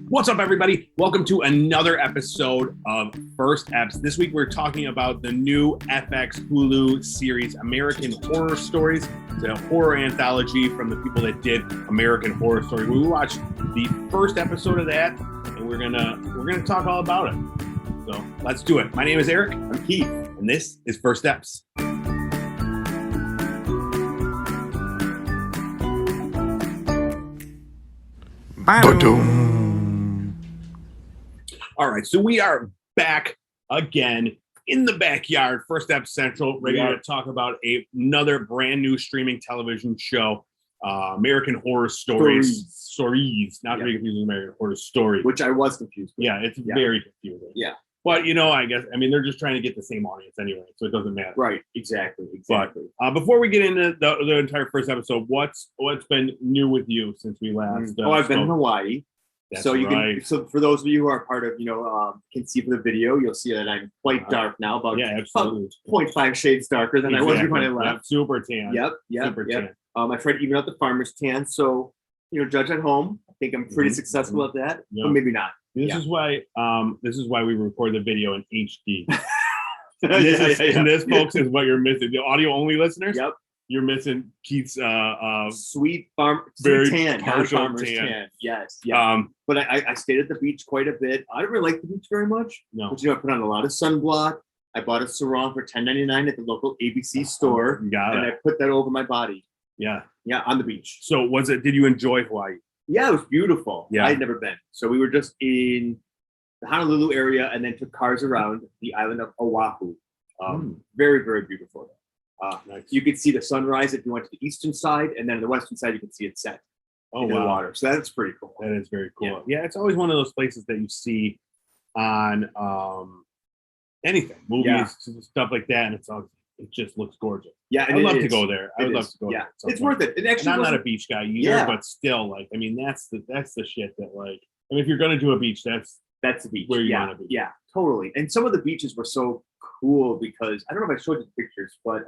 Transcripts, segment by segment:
What's up, everybody? Welcome to another episode of First Eps. This week, we're talking about the new FX Hulu series, American Horror Stories. It's a horror anthology from the people that did American Horror Story. We watched the first episode of that, and we're gonna talk all about it. So let's do it. My name is Eric. I'm Keith, and this is First Eps. All right, so we are back again in the backyard, First Ep Central, ready to talk about another brand new streaming television show, American Horror Stories. Not to be confused with American Horror Story. Which I was confused with. Yeah, it's very confusing. Yeah. But, they're just trying to get the same audience anyway, so it doesn't matter. Right, exactly. But before we get into the entire first episode, what's been new with you since we last I've been in Hawaii. That's so you right. So for those of you who are part of, can see from the video, you'll see that I'm quite dark now, about 0.5 shades darker than I was when I left. Yep, super tan. Yep. Tan. I tried to even out the farmer's tan, so judge at home. I think I'm pretty successful at that, but maybe not. This is why we record the video in HD. And this, folks, is what you're missing. The audio only listeners. Yep. You're missing Keith's sweet tan, farmer's tan. Yes. Yeah. But I stayed at the beach quite a bit. I don't really like the beach very much. No. But I put on a lot of sunblock. I bought a sarong for $10.99 at the local ABC store. I put that over my body. Yeah. Yeah, on the beach. So did you enjoy Hawaii? Yeah, it was beautiful. Yeah. I had never been. So we were just in the Honolulu area and then took cars around the island of Oahu. Very, very beautiful. Nice. You could see the sunrise if you went to the eastern side, and then on the western side you could see it set in the water. So that's pretty cool. That is very cool. Yeah, it's always one of those places that you see on anything, movies, stuff like that, and it just looks gorgeous. Yeah, I'd love to go there. I would love to go there. It's worth it. It actually, I'm not a beach guy either, but still, that's the shit that if you're gonna do a beach, that's the beach where you want to be. Yeah, totally. And some of the beaches were so cool because I don't know if I showed you the pictures, but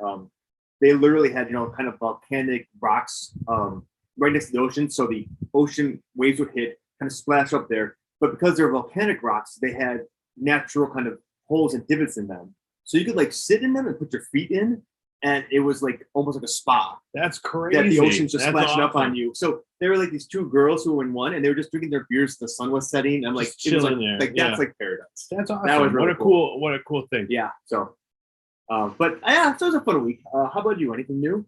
they literally had kind of volcanic rocks right next to the ocean, so the ocean waves would hit, kind of splash up there. But because they're volcanic rocks, they had natural kind of holes and divots in them, so you could sit in them and put your feet in, and it was almost like a spa. That's crazy. That the ocean's just splashing up on you. So there were these two girls who were in one, and they were just drinking their beers. The sun was setting. I'm like, chilling there. That's like paradise. That's awesome. That was really what a cool thing. Yeah. So, so it was a fun week. How about you? Anything new?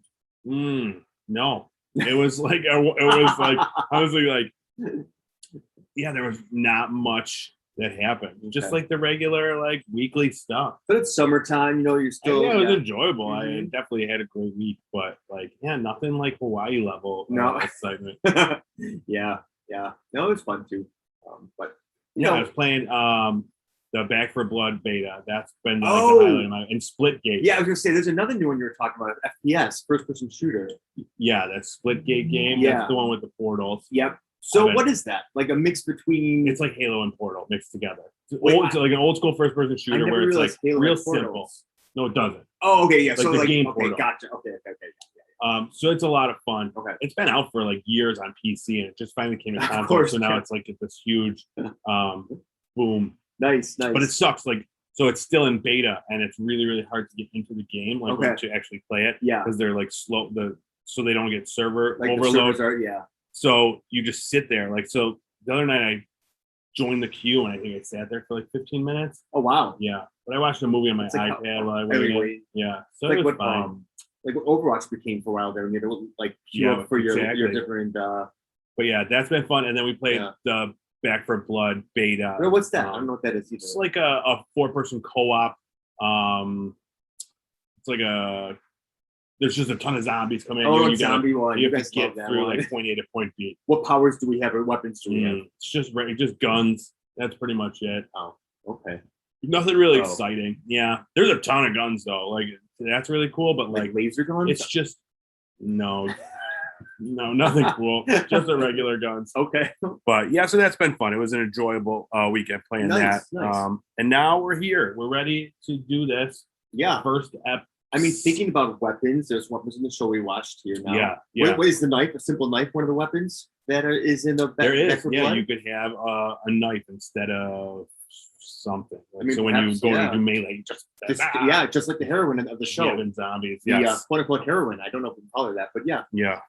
No. It was there was not much that happened. Just the regular weekly stuff. But it's summertime, you're still. Yeah, it was enjoyable. I definitely had a great week, but nothing like Hawaii level excitement. Yeah. No, it was fun too. But I was playing the Back for Blood beta. That's been the highlight of my and Splitgate. Yeah, I was gonna say there's another new one you were talking about, FPS, first person shooter. Yeah, that Splitgate game. Yeah. That's the one with the portals. Yep. So what is that? Like a mix between? It's like Halo and Portal mixed together. It's like an old school first person shooter where it's real simple. No, it doesn't. Oh, okay, yeah. So the game okay, Portal. Gotcha. Okay. So it's a lot of fun. Okay. It's been out for years on PC, and it just finally came to console. So now it's this huge boom. Nice. But it sucks. So it's still in beta, and it's really, really hard to get into the game, to actually play it. Yeah. Because they're slow. So they don't get server overload. So you just sit there. So the other night I joined the queue, and I think I sat there for 15 minutes. Oh wow. Yeah. But I watched a movie on my iPad while I waited. Yeah. So it was fine. Like what Overwatch became for a while there, and you had to queue up for your different. But yeah, that's been fun. And then we played the Back for Blood beta. Well, what's that? I don't know what that is either. It's like a 4-person co-op. It's there's just a ton of zombies coming in. Oh, zombie one. You have to get through point A to point B. What powers do we have or weapons do we have? It's just guns. That's pretty much it. Oh, okay. Nothing really exciting. Yeah. There's a ton of guns though. That's really cool, but laser guns? It's just no, nothing cool. Just the regular guns. Okay. But yeah, so that's been fun. It was an enjoyable weekend playing that. Nice. And now we're here. We're ready to do this. Yeah. First ep. I mean, thinking about weapons, there's weapons in the show we watched here now. Yeah. What is the knife? A simple knife, one of the weapons? that is in the back? There is. back of Yeah, blood? you could have a knife instead of something. Like, I mean, so when you perhaps, go yeah. to do melee, just Just like the heroine of the show. yeah, and zombies. The Yes. quote unquote heroine. I don't know if we can call her that, but yeah. Yeah.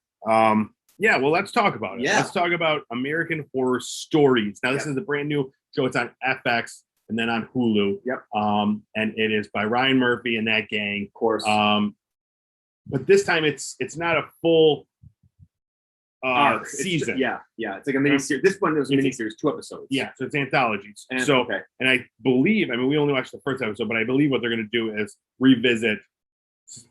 Yeah, well, let's talk about it. Yeah. Let's talk about American Horror Stories. Now, this Yep. is a brand new show. It's on FX and then on Hulu. Yep. And it is by Ryan Murphy and that gang. Of course. But this time it's not a full Arc. season. It's like a mini series. This one was a mini series, 2 episodes. Yeah, so it's anthologies. And, so okay. and I believe, I mean, we only watched the first episode, but I believe what they're going to do is revisit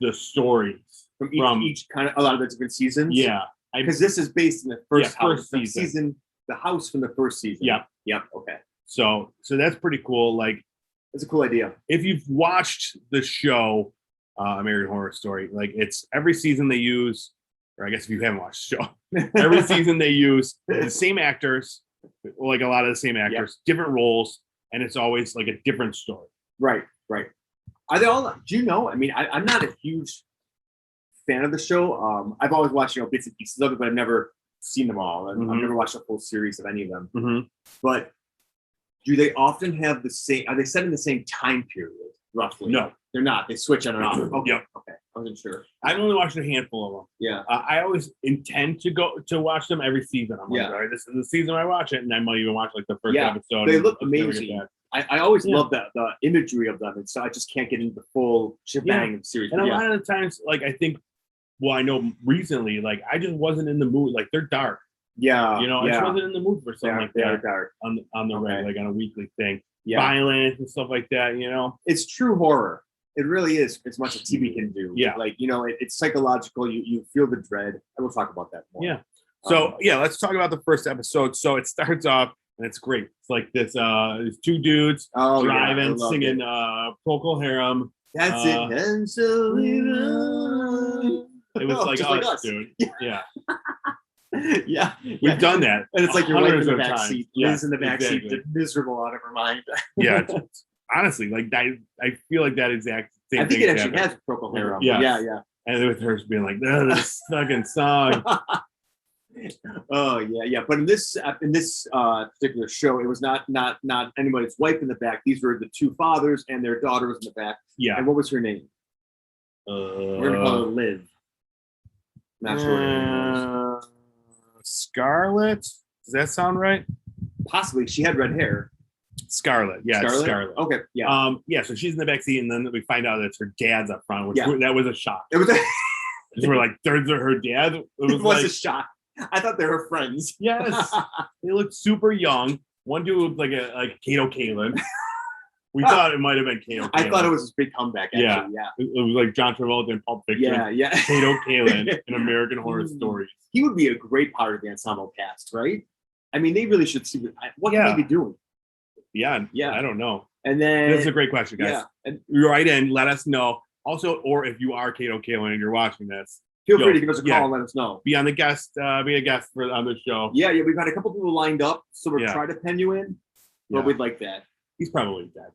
the stories From each kind of a lot of the different seasons. Yeah, because this is based in the first house, first season. the house from the first season. Yep. Okay. So that's pretty cool. Like, That's a cool idea. if you've watched the show American Horror Story, like, it's every season they use, or I guess if you haven't watched the show, every season they use the same actors, like a lot of the same actors, different roles, and it's always like a different story. Right. Are they all? Do you know? I mean, I'm not a huge fan of the show. I've always watched bits and pieces of it, but I've never seen them all, and I've never watched a full series of any of them. Mm-hmm. But do they often have the same? Are they set in the same time period, roughly? No, they're not. They switch on and off. Okay. Yep. Okay. I wasn't sure. I've only watched a handful of them. Yeah. I always intend to go to watch them every season. I'm like, all right, this is the season I watch it, and I might even watch like the first episode. They look and never amazing. get that. I always love the imagery of them, and so I just can't get into the full shebang of the series. And But a lot of the times, like, I think, well, I know recently, like, I just wasn't in the mood. Like, they're dark. yeah, I just wasn't in the mood for something like they are that dark. on the reg, like on a weekly thing. Yeah, Violence and stuff like that. it's true horror. It really is, as much as TV can do. Yeah, like it's psychological. You feel the dread. I will talk about that more. Yeah. So let's talk about the first episode. So it starts off. And it's great. It's like this these 2 dudes driving, singing Procol Harum. That's it. And so it was like us, dude. Yeah. yeah. We've done that. And it's like your wife in the back times. seat. Yeah, Liz in the back seat, exactly. miserable out of her mind. Yeah. Honestly, like that, I feel like that exact same I think thing it actually has Procol Harum. Yes. Yeah. And with her being like, this fucking song. Oh yeah. But in this particular show, it was not anybody's wife in the back. These were the 2 fathers and their daughter was in the back. Yeah. And what was her name? We're gonna call her Liv. Not sure what her name was. Scarlett. Does that sound right? Possibly. She had red hair. Scarlett. Yeah, Scarlett. Okay. Yeah. So she's in the back seat, and then we find out that it's her dad's up front, which that was a shock. It was. We're like, there's her dad. It was a shock. I thought they were friends. Yes. They looked super young. One dude looked like a Kato Kalin. We thought it might have been Kato Kalin. I thought it was his big comeback, actually. Yeah. It was like John Travolta in Pulp Fiction. Yeah. Kato Kalin in American Horror Stories. He would be a great part of the ensemble cast, right? I mean, they really should see what can they be doing? Yeah. I don't know. And then this is a great question, guys. Yeah. And write in, let us know. Also, or if you are Kato Kalin and you're watching this, feel free to give us a call and let us know. Be a guest on the show. Yeah, we've got a couple people lined up, so we're trying to pen you in. But we'd like that. He's probably dead.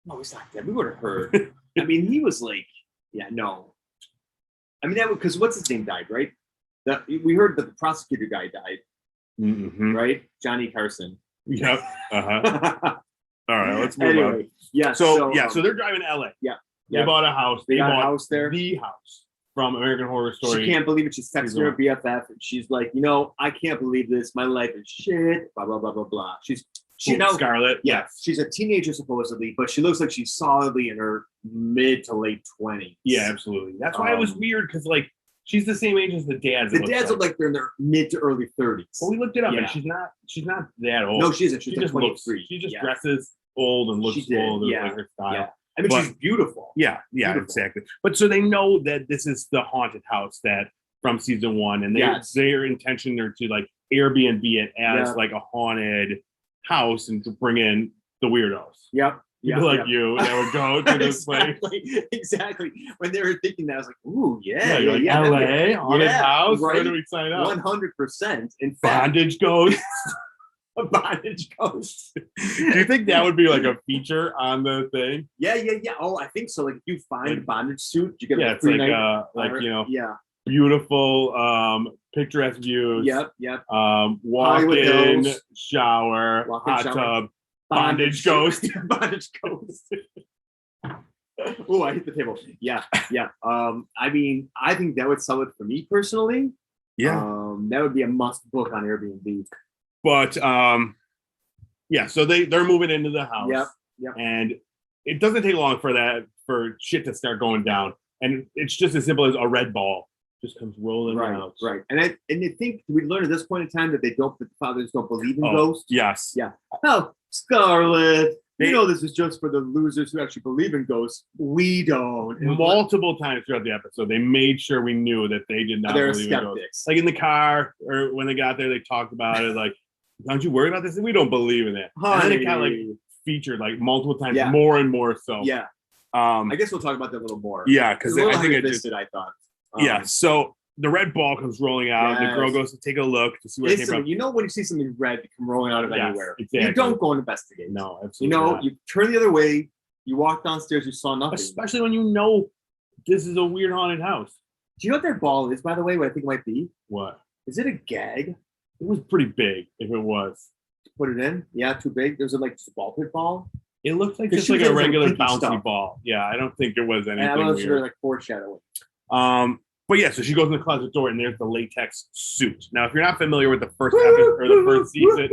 No, he's not dead. We would have heard. I mean, he was like, no. I mean, that because what's his name died, right? We heard that the prosecutor guy died, right? Johnny Carson. Yep. All right, let's move on. Yeah. So they're driving to LA. Yeah. They bought a house. They bought a house there. The house from American Horror Story. She can't believe it. She's texting her BFF, and she's like, I can't believe this. My life is shit. Blah blah blah blah blah. She now Scarlett. Yes, she's a teenager supposedly, but she looks like she's solidly in her mid to late 20s. Yeah, absolutely. That's why it was weird because she's the same age as the dads. The dads look like they're in their mid to early 30s. Well, we looked it up, and she's not that old. No, she isn't. She's just 23. She just dresses old and looks old. Like her style. Yeah. I mean, she's beautiful. Yeah, beautiful. Exactly. But so they know that this is the haunted house that from season 1, and their intention are to Airbnb it as like a haunted house and to bring in the weirdos. Yep. People like you that would go to this place. Exactly. When they were thinking that, I was like, ooh, LA, haunted house. Right? Where do we sign up? 100%. In fact, bondage ghost. A bondage ghost. Do you think that would be like a feature on the thing? Yeah. Oh, I think so. Like if you find a bondage suit, you get it's free like night. Yeah. beautiful, picturesque views. Yep. Walk Hollywood in, Hills. shower, Walk in, hot shower. tub, bondage ghost. Bondage ghost. Oh, I hit the table. Yeah. I mean, I think that would sell it for me personally. Yeah. That would be a must book on Airbnb. But yeah, so they're moving into the house. Yep. And it doesn't take long for shit to start going down. And it's just as simple as a red ball just comes rolling out. Right. And I think we learned at this point in time that the fathers don't believe in ghosts. Yes. Yeah. Oh, Scarlett. You know this is just for the losers who actually believe in ghosts. We don't. Multiple times throughout the episode, they made sure we knew that they did not believe in ghosts. Like in the car, or when they got there, they talked about it. Like, don't you worry about this? We don't believe in it. And then it got like featured like multiple times, more and more so. Yeah. I guess we'll talk about that a little more. Yeah, because I think I thought. Yeah. So the red ball comes rolling out. Yes. The girl goes to take a look to see where it came from. You know when you see something red come rolling out of anywhere, exactly. You don't go and investigate. No, absolutely not. You turn the other way. You walk downstairs. You saw nothing. Especially when you know this is a weird haunted house. Do you know what their ball is, by the way? What I think it might be. What? Is it a gag? It was pretty big. If it was, put it in. Yeah, too big. Was it like just a ball pit ball? It looked like just like a regular bouncy ball. Yeah, I don't think it was anything. And I don't know if they're like foreshadowing. But yeah, so she goes in the closet door and there's the latex suit. Now, if you're not familiar with the first episode or the first season,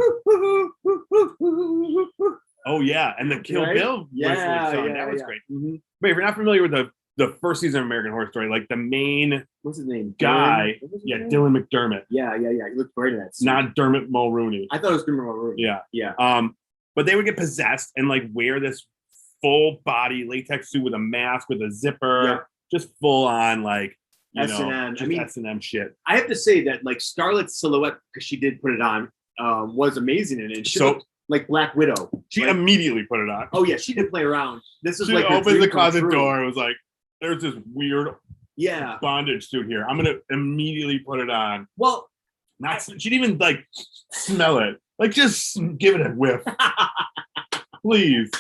oh yeah, and the Kill Bill song, that was great. Mm-hmm. But if you're not familiar with the first season of American Horror Story, like the main what's his name guy, Dylan McDermott. Yeah, he looked great in that suit. Not Dermot Mulrooney. I thought it was Dermot Mulrooney. Yeah. But they would get possessed and like wear this full body latex suit with a mask with a zipper, just full on like. S&M. I mean, S&M shit. I have to say that like Scarlett's silhouette, because she did put it on, was amazing in it. She looked like Black Widow. She immediately put it on. Oh yeah, she did play around. This is she like opens the closet door. It was like, there's this weird Yeah. Bondage suit here. I'm gonna immediately put it on. Well, she didn't even like smell it. Like just give it a whiff. Please.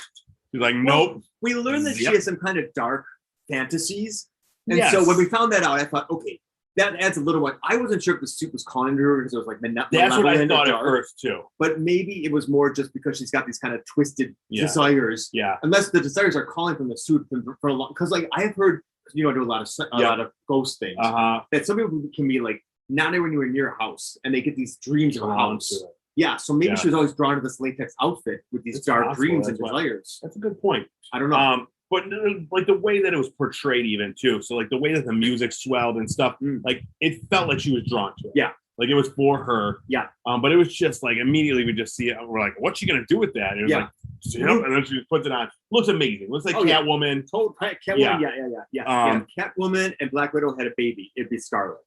She's like, nope. We learned that she has some kind of dark fantasies. And so when we found that out, I thought, okay, that adds a little one. I wasn't sure if the suit was calling to her because it was like that's what I thought at first too. But maybe it was more just because she's got these kind of twisted desires. Yeah. Unless the desires are calling from the suit for a long, because like I have heard, I do a lot of ghost things. That some people can be like not anywhere near a house, and they get these dreams of a house. Yeah, so maybe she was always drawn to this latex outfit with these dark dreams and desires. That's a good point. I don't know. But like the way that it was portrayed even too. So like the way that the music swelled and stuff, like it felt like she was drawn to it. Yeah. Like it was for her. Yeah. But it was just like immediately we just see it. We're like, what's she going to do with that? And it was like, and then she just puts it on. Looks amazing. Looks like Catwoman. Catwoman. Yeah. Catwoman and Black Widow had a baby. It'd be Scarlet.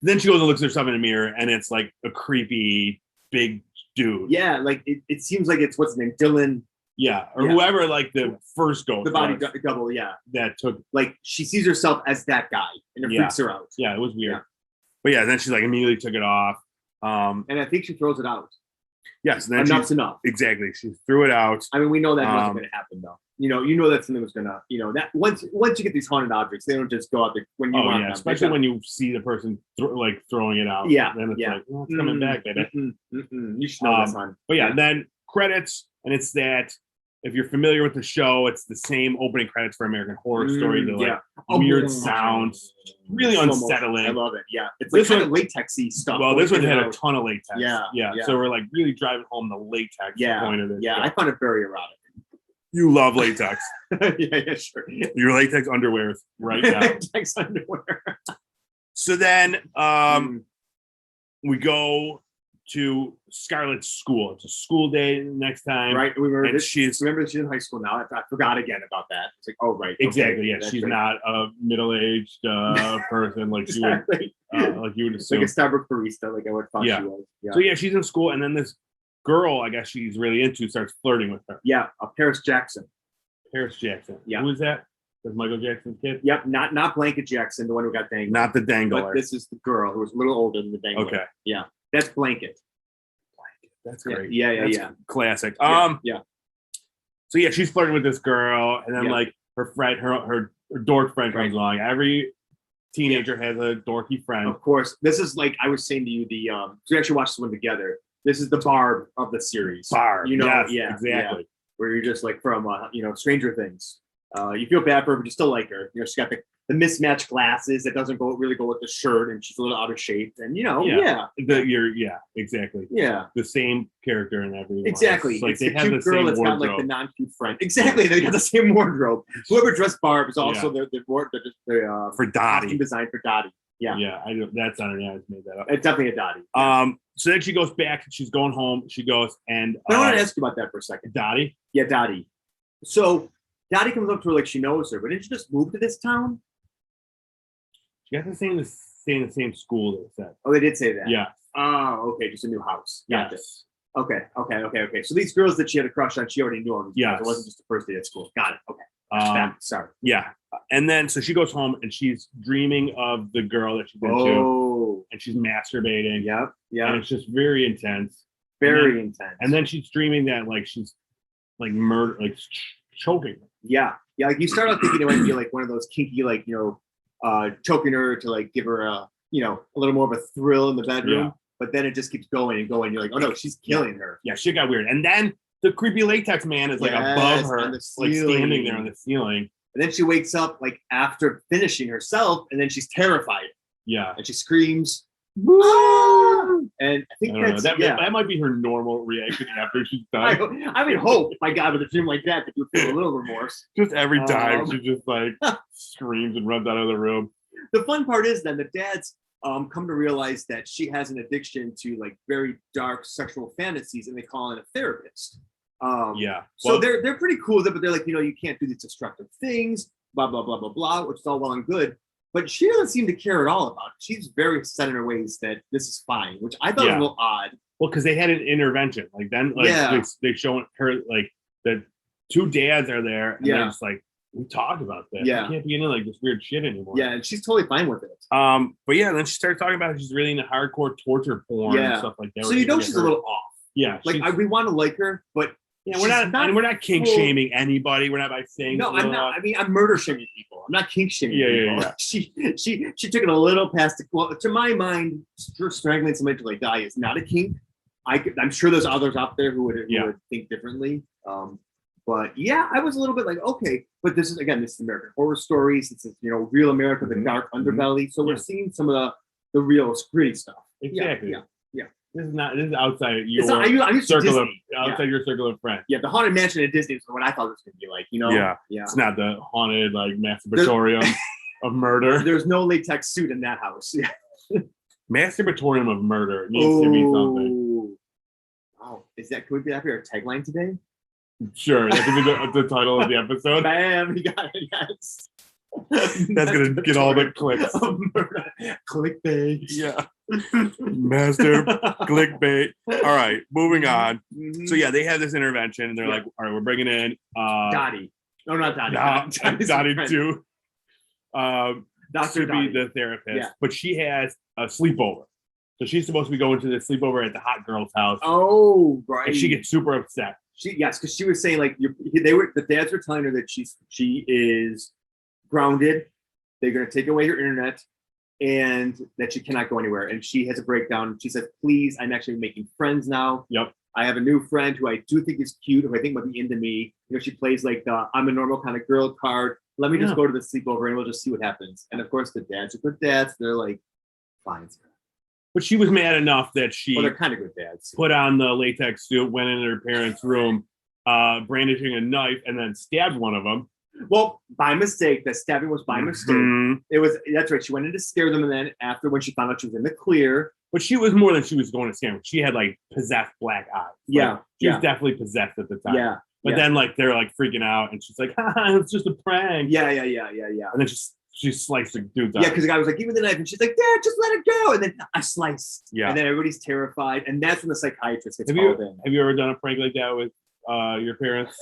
Then she goes and looks at herself in the mirror and it's like a creepy big dude. Yeah. Like it seems like it's what's his name? Dylan. Yeah, or whoever, like the first ghost, the body double, that took. Like she sees herself as that guy, and it freaks her out. Yeah, it was weird. Yeah. But yeah, then she like immediately took it off, and I think she throws it out. Yes, then enough's enough. Exactly, she threw it out. I mean, we know that wasn't going to happen, though. You know that something was gonna, that once you get these haunted objects, they don't just go out there when you want them. Especially when you see the person throwing it out. Yeah, then it's like, well, it's coming back, baby. You should know this, hon. But then credits, and it's that. If you're familiar with the show, it's the same opening credits for American Horror Story. They're like weird sounds, really unsettling. I love it. Yeah, it's like kind of latexy stuff. Well, this one had a ton of latex. Yeah. So we're like really driving home the latex point of it. Yeah, I found it very erotic. You love latex. Yeah, sure. Your latex underwear is right now. Latex underwear. So then we go to Scarlett's school. It's a school day next time. Right. Remember she's in high school now. I forgot again about that. It's like, oh, right. Exactly. Okay. Yeah. She's not a middle-aged person like you would assume. Like a Starbucks barista, like I would thought she was. Yeah. So she's in school, and then this girl, I guess she's really into, starts flirting with her. Yeah. Paris Jackson. Yeah. Who is that? That's Michael Jackson's kid? Yep. Not Blanket Jackson, the one who got dangled. Not the dangler. But this is the girl who was a little older than the dangler. Okay. Yeah. That's Blanket. That's great. Yeah. Classic. Yeah. So she's flirting with this girl, and then like her friend, her dork friend comes along. Every teenager has a dorky friend. Of course, this is like I was saying to you. We actually watched this one together. This is the Barb of the series. Barb, yes, exactly. Yeah. Where you're just like from Stranger Things. You feel bad for her, but you still like her. She's got the mismatched glasses that doesn't really go with the shirt, and she's a little out of shape. And exactly. Yeah, the same character in every one. Exactly. Like it's they the have cute the girl same that's wardrobe. got like the non-cute friend. Exactly, they got the same wardrobe. Whoever dressed Barb is also the for Dottie design for Dottie. Yeah, that's not her name. I just made that up. It's definitely a Dottie. So then she goes back. She's going home. She goes and. I want to ask you about that for a second. Dottie. Yeah, Dottie. So Dottie comes up to her like she knows her, but didn't she just move to this town? She got to stay in the same school. They said. Oh, they did say that. Yeah. Oh, okay, just a new house. Gotcha. Yes. Okay. So these girls that she had a crush on, she already knew them. Yeah. It wasn't just the first day at school. Got it. Okay. Sorry. Yeah. And then so she goes home and she's dreaming of the girl that she's into, and she's masturbating. Yep. Yeah. And it's just very intense. Very intense. And then she's dreaming that like she's like murder, like choking her. Yeah. Yeah. Like you start out thinking it might be like one of those kinky, like choking her to like give her a little more of a thrill in the bedroom. Yeah. But then it just keeps going and going. You're like, oh no, she's killing her. Yeah, shit got weird. And then the creepy latex man is like above her, like standing there on the ceiling. And then she wakes up like after finishing herself, and then she's terrified. Yeah. And she screams. Ah! And I think that might be her normal reaction after she's done. I would hope, my God, with a dream like that you would feel a little remorse. Just every time she just like screams and runs out of the room. The fun part is then the dads come to realize that she has an addiction to like very dark sexual fantasies, and they call in a therapist. So they're pretty cool with it, but they're like, you can't do these destructive things, blah blah blah blah blah, which is all well and good. But she doesn't seem to care at all about it. She's very set in her ways that this is fine, which I thought was a little odd. Well, because they had an intervention, like then, like they show her like the two dads are there, and they're just like, we talked about this. Yeah, we can't be into like this weird shit anymore. Yeah, and she's totally fine with it. But yeah, then she started talking about she's really into hardcore torture porn and stuff like that. So she's a little off. Yeah, like we want to like her, but we're not kink shaming anybody. We're not by saying I'm not. I mean, I'm murder shaming people. I'm not kink shaming people. Yeah. She took it a little past. Well, to my mind, strangling somebody to like die is not a kink. I'm sure there's others out there who would think differently. But yeah, I was a little bit like, okay, but this is American Horror Stories. This is real America, the dark underbelly. So we're seeing some of the real gritty stuff. Exactly. Yeah. This is outside your circle of your circle of friends. Yeah, the Haunted Mansion at Disney is what I thought it was going to be like. Yeah. It's not the haunted like masturbatorium of murder. There's no latex suit in that house. Yeah. Masturbatorium of murder needs to be something. Oh, can we be after our tagline today? Sure, that could be the title of the episode. Bam, you got it, yes. That's gonna get all the clicks. Clickbait. Yeah. Master clickbait. All right, moving on. Mm-hmm. So yeah, they have this intervention, and they're like, "All right, we're bringing in Dottie. No, not Dottie. Dottie too. Dr. be the therapist, but she has a sleepover. So she's supposed to be going to the sleepover at the hot girl's house. Oh, right. And she gets super upset. Because she was saying like the dads were telling her that she is grounded. They're going to take away her internet, and that she cannot go anywhere. And she has a breakdown. She says, "Please, I'm actually making friends now. Yep. I have a new friend who I do think is cute, who I think might be into me. She plays like the I'm a normal kind of girl card. Let me just go to the sleepover and we'll just see what happens." And of course, the dads are good dads. They're like, fine. But she was mad enough that they're kind of good dads. Put on the latex suit, went in her parents' room, brandishing a knife, and then stabbed one of them. Well, by mistake. The stabbing was by mistake. That's right. She went in to scare them, and then after, when she found out she was in the clear. But she was more than she was going to scare them. She had like possessed black eyes. She was definitely possessed at the time. Yeah. But then like they're like freaking out, and she's like, "It's just a prank." Yeah. And then she sliced the dude's eye. Yeah, because the guy was like, "Give me the knife," and she's like, "Dad, just let it go." And then I sliced. Yeah. And then everybody's terrified, and that's when the psychiatrist gets called in. Have you ever done a prank like that with your parents?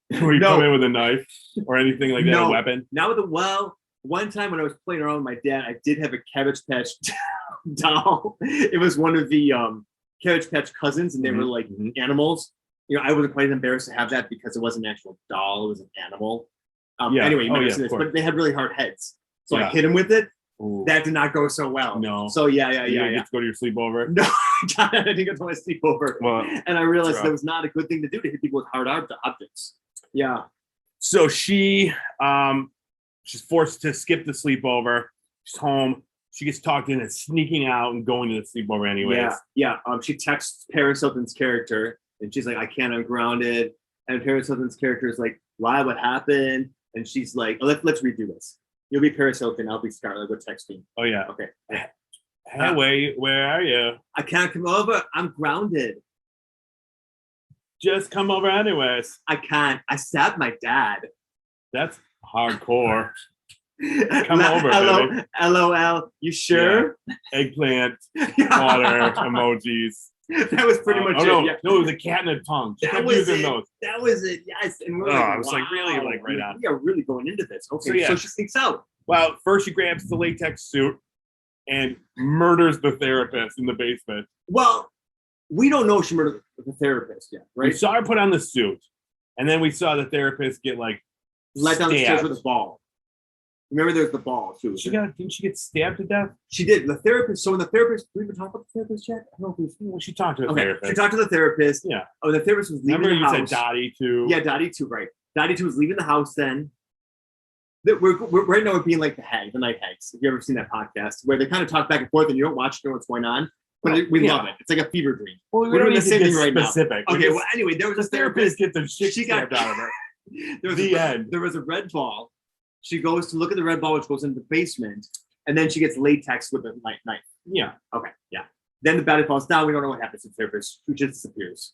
Where you come in with a knife or anything like that, a weapon? Not with one time when I was playing around with my dad, I did have a Cabbage Patch doll. It was one of the Cabbage Patch cousins, and they were like animals. I wasn't quite embarrassed to have that because it wasn't an actual doll; it was an animal. Anyway, but they had really hard heads, so I hit him with it, Ooh. That did not go so well. No. So yeah. You didn't get to go to your sleepover? No, I didn't get to my sleepover. Well, and I realized that was not a good thing to do, to hit people with hard objects. Yeah. So she's forced to skip the sleepover. She's home. She gets talked into sneaking out and going to the sleepover anyways. Yeah. She texts Paris Hilton's character, and she's like, "I can't. I'm grounded." And Paris Hilton's character is like, "Why? What happened?" And she's like, oh, "Let's redo this. You'll be Paris Hilton. I'll be Scarlett. We're texting." Oh yeah. Okay. Hey, where are you? I can't come over. I'm grounded. Just come over anyways. I can't. I stabbed my dad. That's hardcore. Come over, baby. LOL. You sure? Yeah. Eggplant, water, emojis. That was pretty much it. No, yeah. no, it was a cat and a tongue. That was it. That was it. Yes. And we're I was like really right on. We are really going into this. Okay. So she sneaks out. Well, first she grabs the latex suit and murders the therapist in the basement. Well, we don't know she murdered the therapist yet, right? We saw her put on the suit, and then we saw the therapist get like let down the stairs with a ball. Remember, there's the ball too. Didn't she get stabbed to death? She did. The therapist. So when the therapist, did we even talk about the therapist yet? I don't know if she talked to the therapist. She talked to the therapist. Yeah. Oh, the therapist was leaving the house. Remember you said Dottie too? Yeah, Dottie too. Right. Dottie too was leaving the house then. We're right now we're being like the night hags. Have you ever seen that podcast where they kind of talk back and forth and you don't watch to know what's going on? But we love it. It's like a fever dream. Well, we're doing the same thing right specific. Now. Okay. Well, anyway, there was a therapist. Get the shit stabbed out of her. There was a red ball. She goes to look at the red ball, which goes into the basement, and then she gets latex with a knife. Yeah. Okay. Yeah. Then the body falls down. We don't know what happens to the therapist. She just disappears.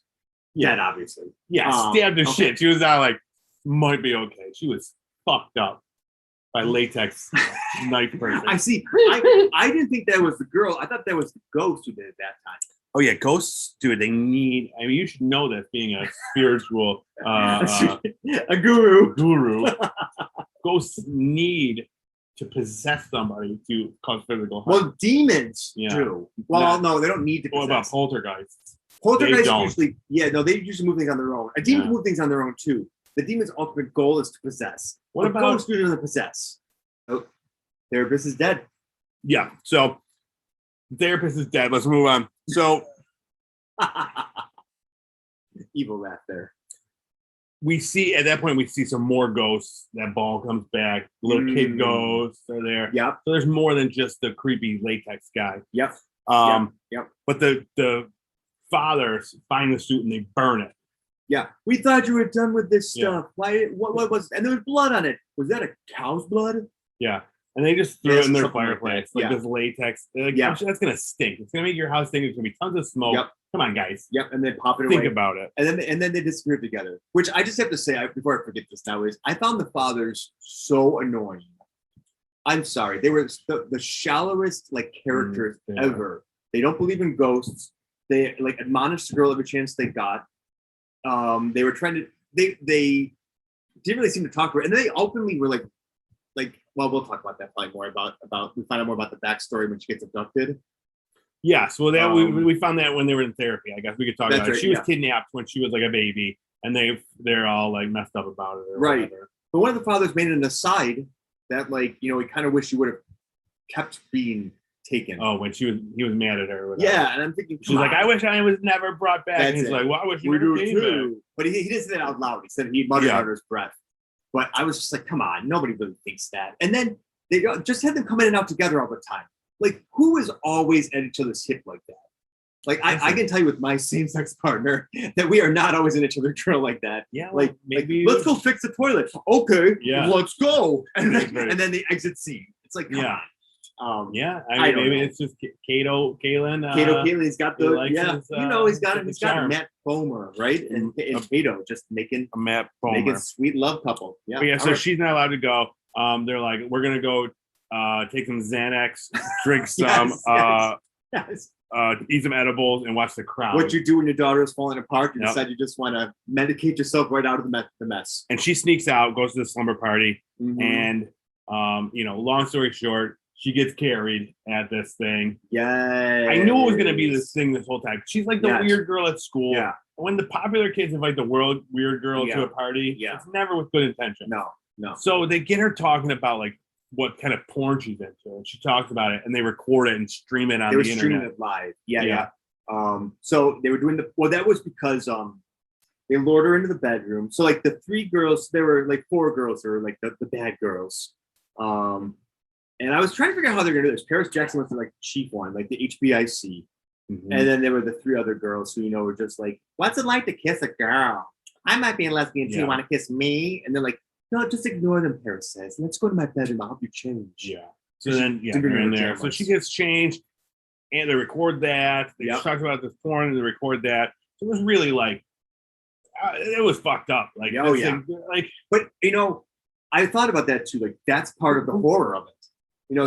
Yeah. Dead, obviously. Yeah. Stabbed her shit. She was not like, might be okay. She was fucked up by latex knife person. I see. I didn't think that was the girl. I thought that was the ghost who did it that time. Oh yeah, ghosts do it. They need. I mean, you should know this. Being a spiritual, a guru. Ghosts need to possess somebody to cause physical harm. Well, demons do. Well, no, they don't need to possess. What about poltergeists? Poltergeists usually, they usually move things on their own. A demon move things on their own too. The demon's ultimate goal is to possess. What about ghosts do to possess? Oh, therapist is dead. Yeah. So therapist is dead. Let's move on. So evil laugh there. We see at that point we see some more ghosts. That ball comes back. Little kid ghosts are there. Yep. So there's more than just the creepy latex guy. Yep. Yep. But the fathers find the suit and they burn it. Yeah. We thought you were done with this stuff. Why? What was? And there was blood on it. Was that a cow's blood? Yeah. And they just threw it in their fireplace, like this latex. Like, that's gonna stink. It's gonna make your house stink. There's gonna be tons of smoke. Yep. Come on, guys. Yep. And then pop it away. Think about it. And then they disappeared together. Which I just have to say, before I forget this now, is I found the fathers so annoying. I'm sorry. They were the shallowest characters ever. They don't believe in ghosts. They admonished the girl every chance they got. They were trying to. They didn't really seem to talk to her, and they openly were like. Well, we'll talk about that probably more about we find out more about the backstory when she gets abducted. Yes, well, that we found that when they were in therapy. I guess we could talk about it. She was kidnapped when she was like a baby, and they're all like messed up about it. Right. Whatever. But one of the fathers made an aside that he kind of wished he would have kept being taken. Oh, when he was mad at her. Yeah, and I'm thinking she's like, I wish I was never brought back. And he's like, well, I wish you never came back. But he didn't say that out loud. He said he muttered under his breath. But I was just like, come on, nobody really thinks that. And then they just had them come in and out together all the time. Like, who is always at each other's hip like that? Like, I can tell you with my same-sex partner that we are not always in each other's drill like that. Yeah, well, maybe let's go fix the toilet. Okay, yeah, let's go. And then the exit scene. It's like, come on. I mean, maybe it's just Kalen. He's got he's got Matt Bomer, right? And Kato just making sweet love couple. Yeah. So she's not allowed to go. They're like, we're gonna go take some Xanax, drink some eat some edibles, and watch The Crown. What you do when your daughter is falling apart, you decide you just want to medicate yourself right out of the mess. And she sneaks out, goes to the slumber party, and long story short, she gets carried at this thing. Yay. I knew it was going to be this thing this whole time. She's like the weird girl at school. Yeah. When the popular kids invite the weird girl to a party, it's never with good intention. No. So they get her talking about what kind of porn she's into, and she talks about it, and they record it and stream it on They were the streaming internet. it live. Yeah. So they were doing that was because they lured her into the bedroom. So like the three girls, there were like four girls, or like the bad girls. And I was trying to figure out how they're gonna do this. Paris Jackson was like the chief one, like the HBIC. Mm-hmm. And then there were the three other girls who, were just like, what's it like to kiss a girl? I might be a lesbian too. Yeah. Want to kiss me? And they're like, no, just ignore them, Paris says. Let's go to my bedroom. I'll help you change. Yeah. So then, they're in there. So she gets changed, and they record that. They talk about this porn, and they record that. So it was really like, it was fucked up. Like, thing, but I thought about that too. Like, that's part of the horror of it.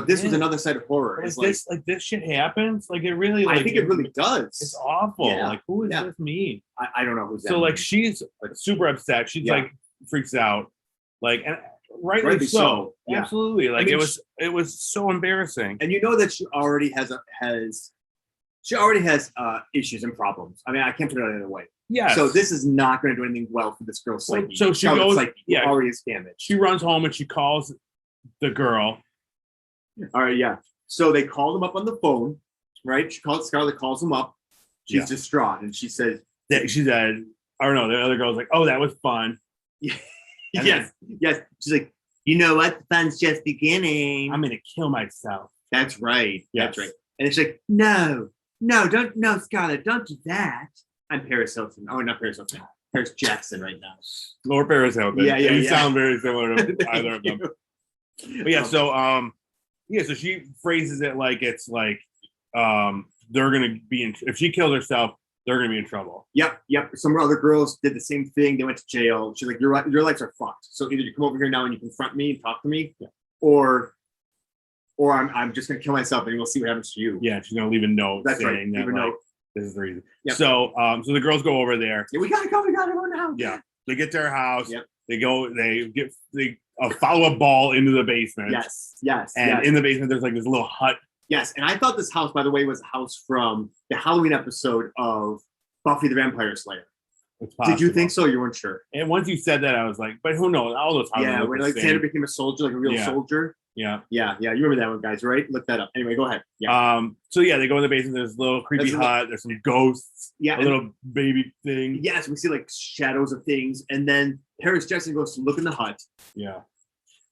This was another side of horror. Like, this shit happens. Like, it really. Like, I think it really does. It's awful. Yeah. Like, who is this mean? I don't know who's that. So like, she's super upset. She's like freaks out. Like, and rightly so. Yeah. Absolutely. Like, it was so embarrassing. And that she already has issues and problems. I mean, I can't put it another way. Yeah. So this is not going to do anything well for this girl's psyche. So she goes. Already is damaged. She runs home and she calls the girl. All right. Yeah. So they called him up on the phone, right? Scarlett calls him up. She's distraught, and she says that she said, or no, the other girl's like, "Oh, that was fun." Yes. She's like, you know what? The fun's just beginning. I'm gonna kill myself. That's right. Yes. That's right. And it's like, no, Scarlett, don't do that. I'm Paris Hilton. Oh, not Paris Hilton. Paris Jackson right now. Or Paris Hilton. Yeah. You sound very similar to either of them. But yeah, so she phrases it like it's like they're gonna be if she kills herself, they're gonna be in trouble. Yep. Some other girls did the same thing. They went to jail. She's like, your lives are fucked. So either you come over here now and you confront me and talk to me, or I'm just gonna kill myself and we'll see what happens to you. Yeah, she's gonna leave a note saying that like, this is the reason. Yep. So the girls go over there. Yeah, we gotta go now. Yeah. They get to her house. Yep. They go, they follow a ball into the basement. Yes. And in the basement there's like this little hut. Yes, and I thought this house, by the way, was a house from the Halloween episode of Buffy the Vampire Slayer. Did you think so? You weren't sure. And once you said that, I was like, but who knows? All those houses. Yeah, when Alexander became a soldier, like a real soldier. Yeah. You remember that one, guys, right? Look that up. Anyway, go ahead. Yeah. So they go in the basement. There's a little creepy hut. There's some ghosts. Yeah. A little baby thing. Yes, we see like shadows of things, and then Paris Jackson goes to look in the hut. Yeah.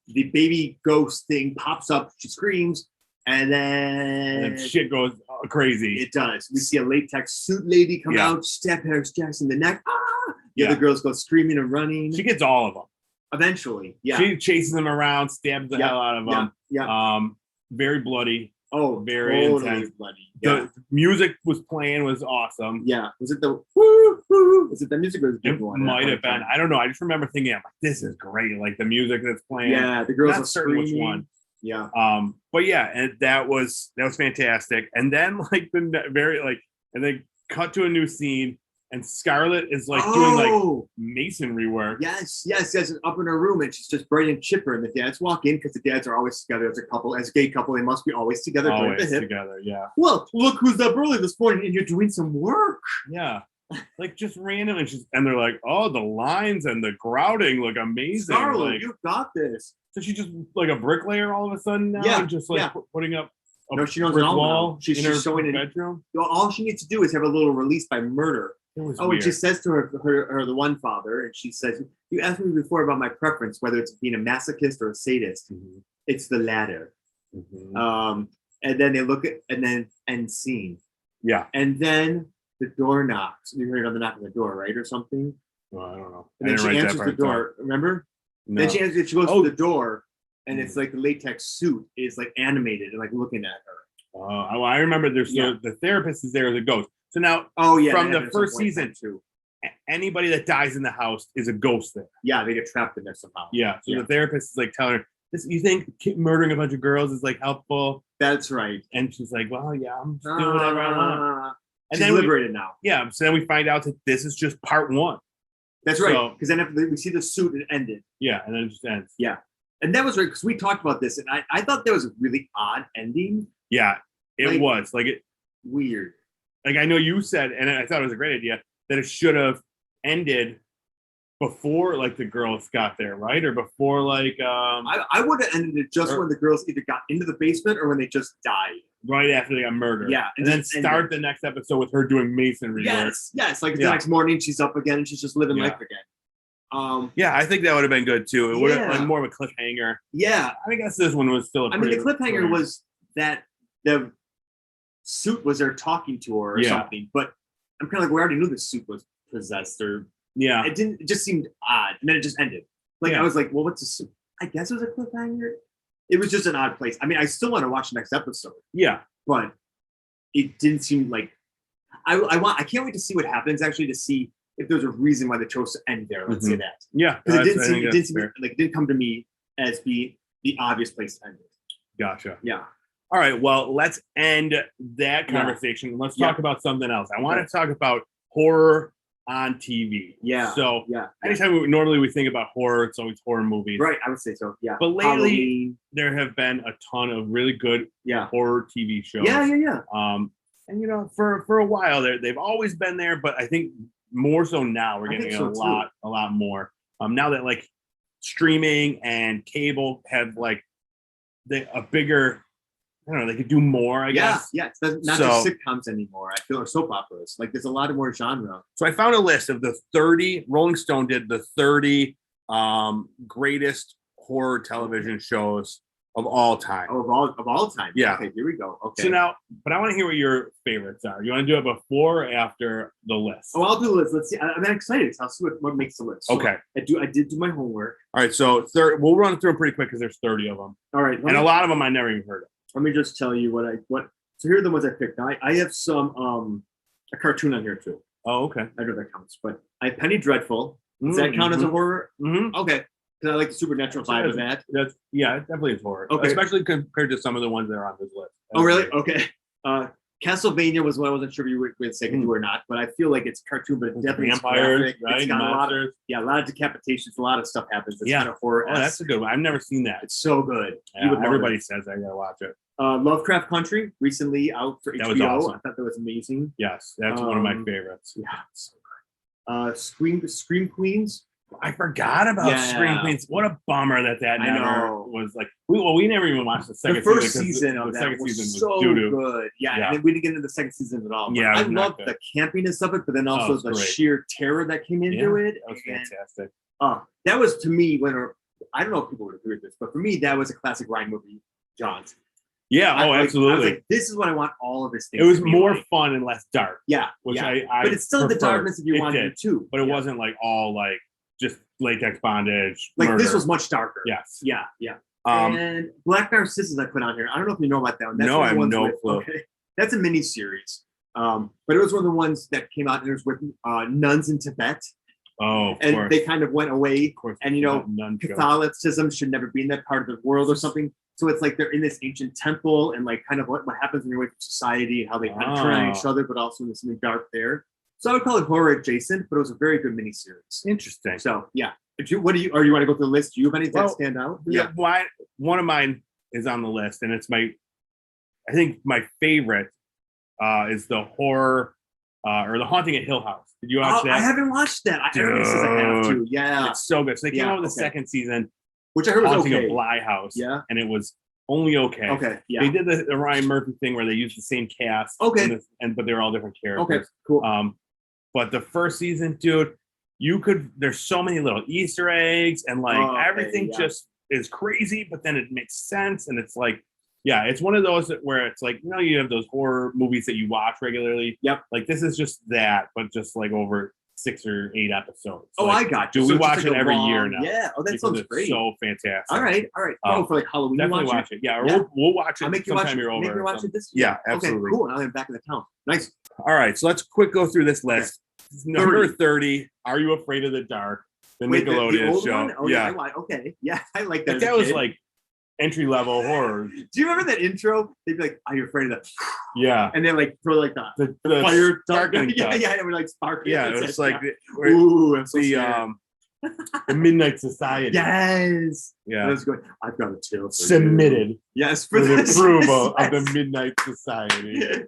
The baby ghost thing pops up. She screams. And then shit goes crazy. It does. We see a latex suit lady come out, stab Paris Jackson in the neck. The other girls go screaming and running. She gets all of them. Eventually, She chases them around, stabs the hell out of them. Yeah. Very bloody. Oh, very intense. Bloody. The music was awesome. Yeah. Was it the woo? Was it the music? Was it might have been. I don't know. I just remember thinking, I'm like, this is great. Like the music that's playing. Yeah, the girls are certain which one. Yeah. But and that was fantastic. And then and they cut to a new scene, and Scarlett is doing like masonry work. Yes. Up in her room, and she's just bright and chipper. And the dads walk in because the dads are always together as a couple, as a gay couple. They must be always together. Always together. Yeah. Well, look who's up early this morning, and you're doing some work. Yeah. Like just random, and they're like, oh, the lines and the grouting look amazing. Scarlett, you got this. So she just like a bricklayer all of a sudden now, and just putting up a she knows brick it all wall now. She's in her showing it. bedroom. All she needs to do is have a little release by murder. It was weird. And she says to her the one father, and she says, "You asked me before about my preference, whether it's being a masochist or a sadist. Mm-hmm. It's the latter." Mm-hmm. And then they look at and then end scene. Yeah. And then the door knocks. You heard on the knock on the door, right, or something? Well, I don't know. And then she answers the door. Remember? No. Then she answers. She goes to the door, and it's like the latex suit is like animated and like looking at her. I remember there's the therapist is there as a ghost. So now, from the first season, anybody that dies in the house is a ghost there. Yeah, they get trapped in there somehow. Yeah. So the therapist is like telling her, "You think murdering a bunch of girls is like helpful?" That's right. And she's like, "Well, yeah, I'm just doing whatever I want." And she's then liberated now. Yeah. So then we find out that this is just part one. That's right. Because then after we see the suit, it ended. Yeah, and then it just ends. Yeah. And that was right, because we talked about this, and I thought that was a really odd ending. Yeah, it was. Weird. Like, I know you said, and I thought it was a great idea, that it should have ended before like the girls got there, right? Or before like I would have ended it just when the girls either got into the basement or when they just died. Right after they got murdered. Yeah. And then start the next episode with her doing masonry work. Yes. Like the next morning she's up again and she's just living life again. Yeah, I think that would have been good too. It would have been more of a cliffhanger. Yeah. I guess this one was still the cliffhanger was that the suit was there talking to her or something, but I'm kind of like, we already knew the suit was possessed or it just seemed odd, and then it just ended. Like I was like, well, what's the suit? I guess it was a cliffhanger. It was just an odd place. I mean, I still want to watch the next episode. Yeah, but it didn't seem like I can't wait to see what happens. Actually, to see if there's a reason why they chose to end there. Let's say that. Yeah, because it didn't seem like it didn't come to me as the obvious place to end it. Gotcha. Yeah. All right. Well, let's end that conversation. Let's talk about something else. I want to talk about horror on TV. Yeah. So anytime we think about horror, it's always horror movies. Right. I would say so. Yeah. But lately, there have been a ton of really good horror TV shows. Yeah. And for a while they've always been there, but I think more so now we're getting a lot more. Now that like streaming and cable have like a bigger, I don't know, they could do more, I guess. Yeah, it's not just sitcoms anymore. I feel, or soap operas. Like there's a lot of more genre. So I found a list of the 30, Rolling Stone did the 30 greatest horror television shows of all time. Oh, of all time? Yeah. Okay, here we go. Okay. So now, but I want to hear what your favorites are. You want to do it before or after the list? Oh, I'll do the list. Let's see. I'm excited. I'll see what makes the list. So okay. I did do my homework. All right, so we'll run through them pretty quick because there's 30 of them. All right. And a lot of them I never even heard of. Let me just tell you what. So here are the ones I picked. I have some a cartoon on here too. Oh, okay. I don't know if that counts, but I have Penny Dreadful. Does that count as a horror? Mm-hmm. Okay. Because I like the supernatural vibe of that. It definitely is horror. Okay. Especially compared to some of the ones that are on this list. Oh, really? Okay. Castlevania was one I wasn't sure if you were going to say or not, but I feel like it's cartoon, but it definitely vampires, right? It's got a lot of decapitations, a lot of stuff happens. It's kind of horror. Oh, that's a good one. I've never seen that. It's so good. Yeah, everybody says I gotta watch it. Lovecraft Country, recently out for HBO. That was awesome. I thought that was amazing. Yes, that's one of my favorites. Yeah, it's so good. Scream Queens. I forgot about Scream Queens. What a bummer that never was like. We never even watched the second season. The first season of that was so good. Yeah, and then we didn't get into the second season at all. Yeah, I loved the campiness of it, but then also the sheer terror that came into it. That was fantastic. That was to me I don't know if people would agree with this, but for me that was a classic Ryan movie. John's. Yeah. Absolutely. I was like, this is what I want all of this thing. It was more fun and less dark. Yeah. Which I but it's still the darkness if you wanted it too. But it wasn't like all like just latex bondage. Like murder. This was much darker. Yes. Yeah. And Black Narcissus I put on here. I don't know if you know about that one. That's no, I have no clue. Okay. That's a mini series. But it was one of the ones that came out and it was with nuns in Tibet. Oh, and course. They kind of went away. Of course, and Catholicism should never be in that part of the world or something. So it's like they're in this ancient temple and like kind of what happens when you're with society and how they kind of turn on each other, but also there's something dark there. So I would call it horror adjacent, but it was a very good miniseries. Interesting. So yeah. You want to go through the list? Do you have anything that stand out? Yeah. One of mine is on the list, and it's I think my favorite is the horror or The Haunting at Hill House. Did you watch that? I haven't watched that. Everybody says I have to. Yeah. It's so good. So they came out with the second season, which I heard was okay. Haunting of Bly House. Yeah. And it was only okay. Okay. Yeah. They did the Ryan Murphy thing where they used the same cast. Okay. But they were all different characters. Okay. Cool. But the first season, dude, there's so many little Easter eggs and like everything just is crazy, but then it makes sense. And it's like, it's one of those where it's like, you have those horror movies that you watch regularly. Yep. Like this is just that, but just like over 6 or 8 episodes. Oh, like, I got you. Do we watch it every year now? Yeah. Oh, that sounds great. So fantastic. All right. For like Halloween, definitely watch it. Yeah. We'll watch it. I'll make you watch it. You're over. Make me watch it this year. Yeah, absolutely. Okay, cool. Now I'm back in the town. Nice. All right. So let's go through this list. Number 30, Are You Afraid of the Dark? The Nickelodeon show. One? Oh, yeah. Okay. Yeah, I like that. That was like entry level horror. Do you remember that intro? They'd be like, "Are you afraid of that?" Yeah. And then like throw like the fire sparkling. Yeah, it would like sparkle. Yeah, it was like ooh, I'm so the Midnight Society. Yes. Yeah. That was good. I've got a tale for submitted. You. Yes, for the approval of the Midnight Society.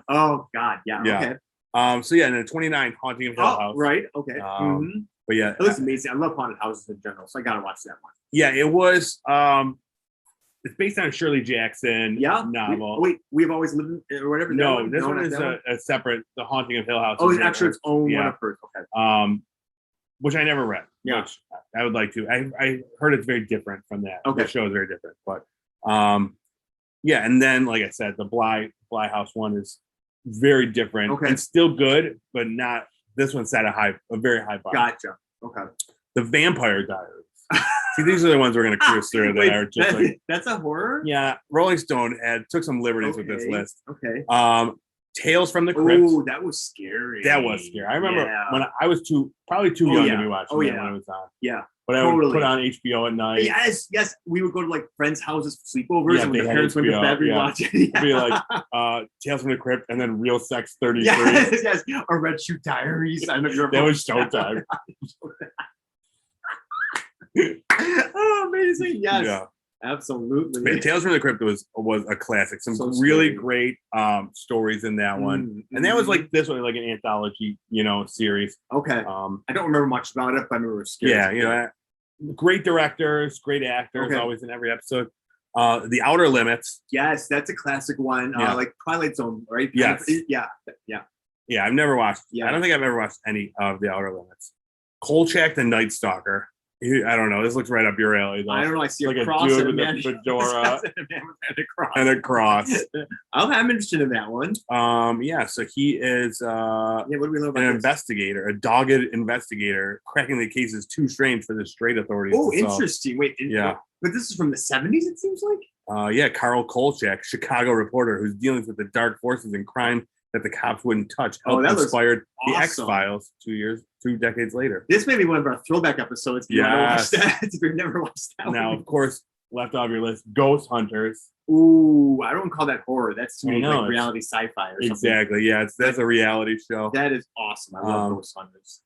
Oh God. Yeah. Okay. So and then 29, Haunting of Hill House. Right. Okay. But yeah, It looks amazing. I love haunted houses in general, so I gotta watch that one. yeah, it was. It's based on a Shirley Jackson novel. We've always lived in, or whatever. No, this one is a separate. The Haunting of Hill House. Oh, it's actually its own one of hers. Okay. Which I never read. Yeah. Which I would like to. I heard it's very different from that. Okay. The show is very different, but yeah. And then, like I said, the Bly House one is very different. Okay. And still good, but not. This one set a very high bar. Gotcha. Okay. The Vampire Diaries. See, these are the ones we're going to cruise through that are just that's a horror? Yeah, Rolling Stone took some liberties with this list. Okay. Tales from the Crypt. Oh, that was scary. That was scary. I remember when I was probably too young to be watching it when it was on. Yeah. But I would put on HBO at night. Yes. We would go to like friends' houses for sleepovers, and when the parents went to HBO, bed, we watch it. It'd be like Tales from the Crypt and then Real Sex 33. Yes. Or Red Shoe Diaries. I know you're that was Showtime. Oh, amazing! Yes, yeah, absolutely. Man, Tales from the Crypt was a classic. Some really great stories in that one, and that was like this one, like an anthology, series. Okay. I don't remember much about it, but I remember it was scary. Yeah, great directors, great actors, always in every episode. The Outer Limits. Yes, that's a classic one. Like Twilight Zone, right? Yes. Yeah. I've never watched. Yeah. I don't think I've ever watched any of The Outer Limits. Kolchak the Night Stalker. I don't know. This looks right up your alley, though. I don't know. I see like a cross dude and a with a fedora and a cross. I'm interested in that one. Yeah. So he is what do we know about an investigator, a dogged investigator, cracking the cases too strange for the straight authorities. Oh, interesting. Wait. But this is from the 70s. It seems like. Yeah. Carl Kolchak, Chicago reporter who's dealing with the dark forces and crime that the cops wouldn't touch. That inspired the X-Files 2 decades later. This may be one of our throwback episodes. If you've never watched that now, one. of course, left off your list, Ghost Hunters. Ooh, I don't call that horror. That's too many like reality sci-fi or something. Exactly. Yeah, that's a reality show. That is awesome. I love Ghost Hunters.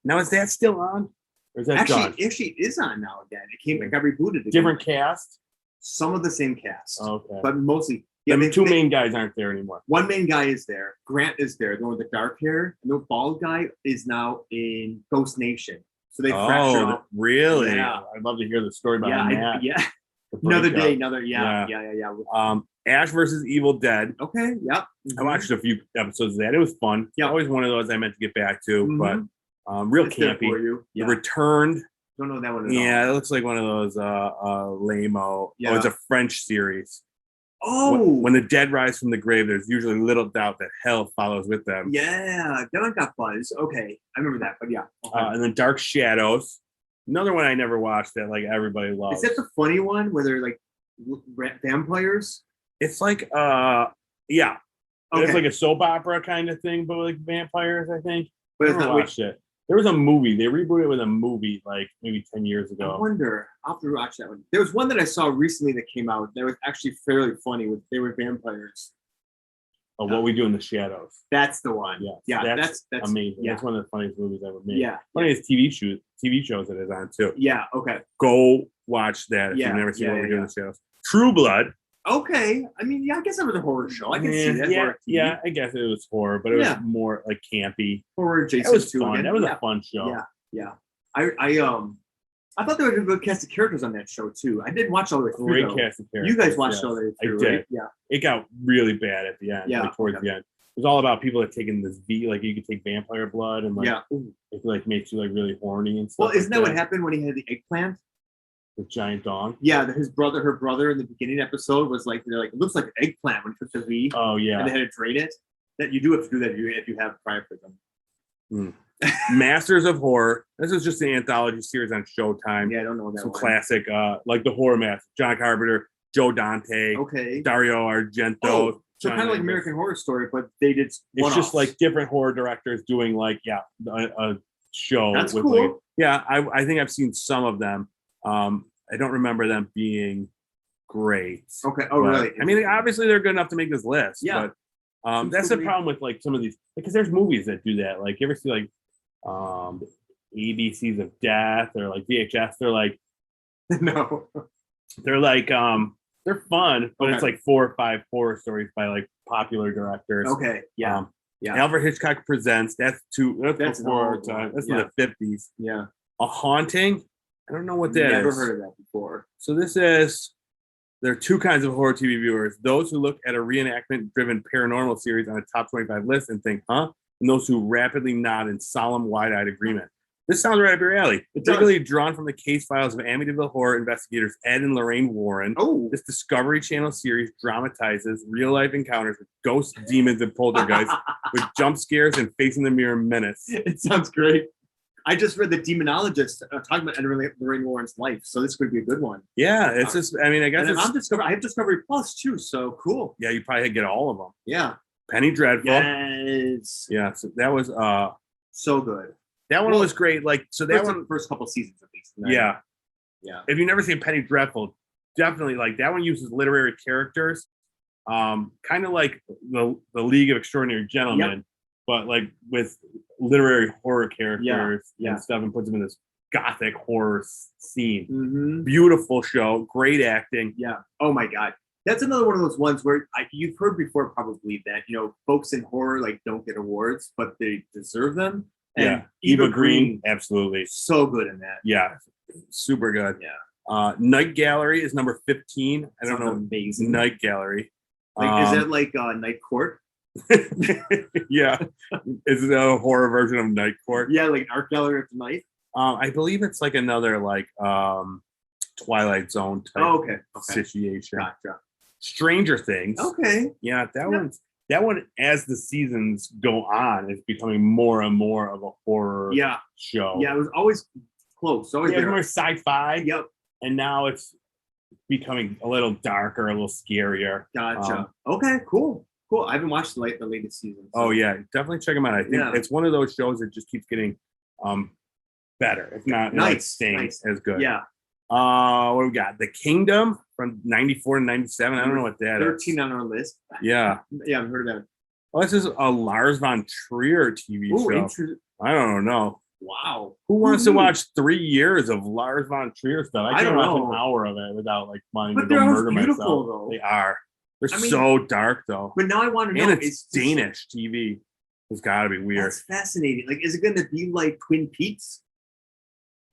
Now, is that still on? Or is that done? Actually is on now again. It got rebooted again. Different cast? Some of the same cast. Okay. But mostly. Yeah, the two main guys aren't there anymore. One main guy is there. Grant is there. The one with the dark hair. And the bald guy is now in Ghost Nation. So they fractured up. Really? Yeah. I'd love to hear the story behind that. Yeah. Another day, yeah. Ash versus Evil Dead. Okay, yeah. I watched a few episodes of that. It was fun. Yeah. Always one of those I meant to get back to, but real campy. The Returned. Don't know that one at all. Yeah, it looks like one of those lame-o. Yeah. Oh, it's a French series. Oh, when the dead rise from the grave, there's usually little doubt that hell follows with them. Yeah, that one got buzz. Okay, I remember that, but yeah. Okay. And then Dark Shadows, another one I never watched that like everybody loves. Is that the funny one where they're like vampires? It's like it's like a soap opera kind of thing, but like vampires, I think. But I never watched it. There was a movie. They rebooted it with a movie like maybe 10 years ago. I wonder. I'll have to watch that one. There was one that I saw recently that came out that was actually fairly funny. They were vampires. Oh, What We Do in the Shadows. That's the one. Yeah, that's amazing. Yeah. That's one of the funniest movies ever made. Yeah. Funniest TV shows that is on too. Yeah, okay. Go watch that if you've never seen What We Do in the Shadows. True Blood. Okay. I mean, I guess it was a horror show. I can see that. Yeah, I guess it was horror, but it was more like campy. Horror adjacent. That was fun. Again. That was a fun show. Yeah. I thought there was a good cast of characters on that show too. I didn't watch all the way through. Great cast of characters. You guys watched all the way through. I did. Right? Yeah. It got really bad at the end. Yeah. Like towards the end. It was all about people that taking this like you could take vampire blood and like it like makes you like really horny and stuff. Well, isn't that what happened when he had the eggplant? The giant dong. Yeah, her brother in the beginning episode was like, they're like, it looks like an eggplant when he took the V. Oh yeah. And they had to drain it. That you do have to do that if you have priapism. Masters of Horror. This is just an anthology series on Showtime. Yeah, I don't know that. Some classic, like the Horror Master, John Carpenter, Joe Dante, Dario Argento. Oh, so kind of like American Horror Story, but they did. It's just like different horror directors doing like a show. That's with cool. Like, I think I've seen some of them. I don't remember them being great. Okay. Oh, really? I mean, obviously they're good enough to make this list. Yeah. But that's the problem with like some of these, because there's movies that do that. Like you ever see like ABCs of Death or like VHS? They're like no. They're like they're fun, but it's like 4 or 5 horror stories by like popular directors. Okay. Yeah. Yeah. Alfred Hitchcock Presents. That's before our time. That's in the 50s. Yeah. A Haunting. I don't know what that is. Never heard of that before. So there are two kinds of horror TV viewers. Those who look at a reenactment-driven paranormal series on a top 25 list and think, huh? And those who rapidly nod in solemn, wide-eyed agreement. This sounds right up your alley. Particularly drawn from the case files of Amityville horror investigators Ed and Lorraine Warren. Oh. This Discovery Channel series dramatizes real-life encounters with ghosts, demons, and poltergeists with jump scares and face-in-the-mirror menace. It sounds great. I just read The Demonologist talking about Ed and Lorraine Warren's life, so this could be a good one. Yeah, it's just, I mean, I guess I have Discovery Plus, too, so cool. Yeah, you probably get all of them. Yeah. Penny Dreadful. Yes. Yeah, so that was... so good. That one was great. Like, so that one, first couple seasons at least. Yeah. Yeah. If you've never seen Penny Dreadful, definitely like that one uses literary characters, kind of like the League of Extraordinary Gentlemen, but like with literary horror characters and stuff, and puts them in this gothic horror scene. Mm-hmm. Beautiful show, great acting. Yeah. Oh my God. That's another one of those ones where you've heard before probably that, folks in horror like don't get awards, but they deserve them. And Eva Green, absolutely. So good in that. Yeah. Super good. Yeah. Night Gallery is number 15. I don't know. Amazing. Night Gallery. Is that like Night Court? Yeah. Is it a horror version of Night Court? Yeah, like Art Gallery of the Night. I believe it's like another Twilight Zone type situation. Gotcha. Stranger Things. Okay. Yeah, that one, as the seasons go on, is becoming more and more of a horror show. Yeah, it was always close. Always more sci-fi. Yep. And now it's becoming a little darker, a little scarier. Gotcha. Okay, cool. I haven't watched the latest season. So. Oh yeah, definitely check them out. I think it's one of those shows that just keeps getting better. If not, staying as good. Yeah. What do we got? The Kingdom from 94 to 97. I don't know what that 13 is. on our list. Yeah. Yeah, I've heard of that. Oh, this is a Lars von Trier TV show. I don't know. Wow. Who wants to watch 3 years of Lars von Trier stuff? I can't watch know. an hour of it without wanting but to go murder beautiful, myself. Though. They are. They're so dark though. But now I want to know. And it's Danish TV. It's got to be weird. That's fascinating. Is it going to be like Twin Peaks?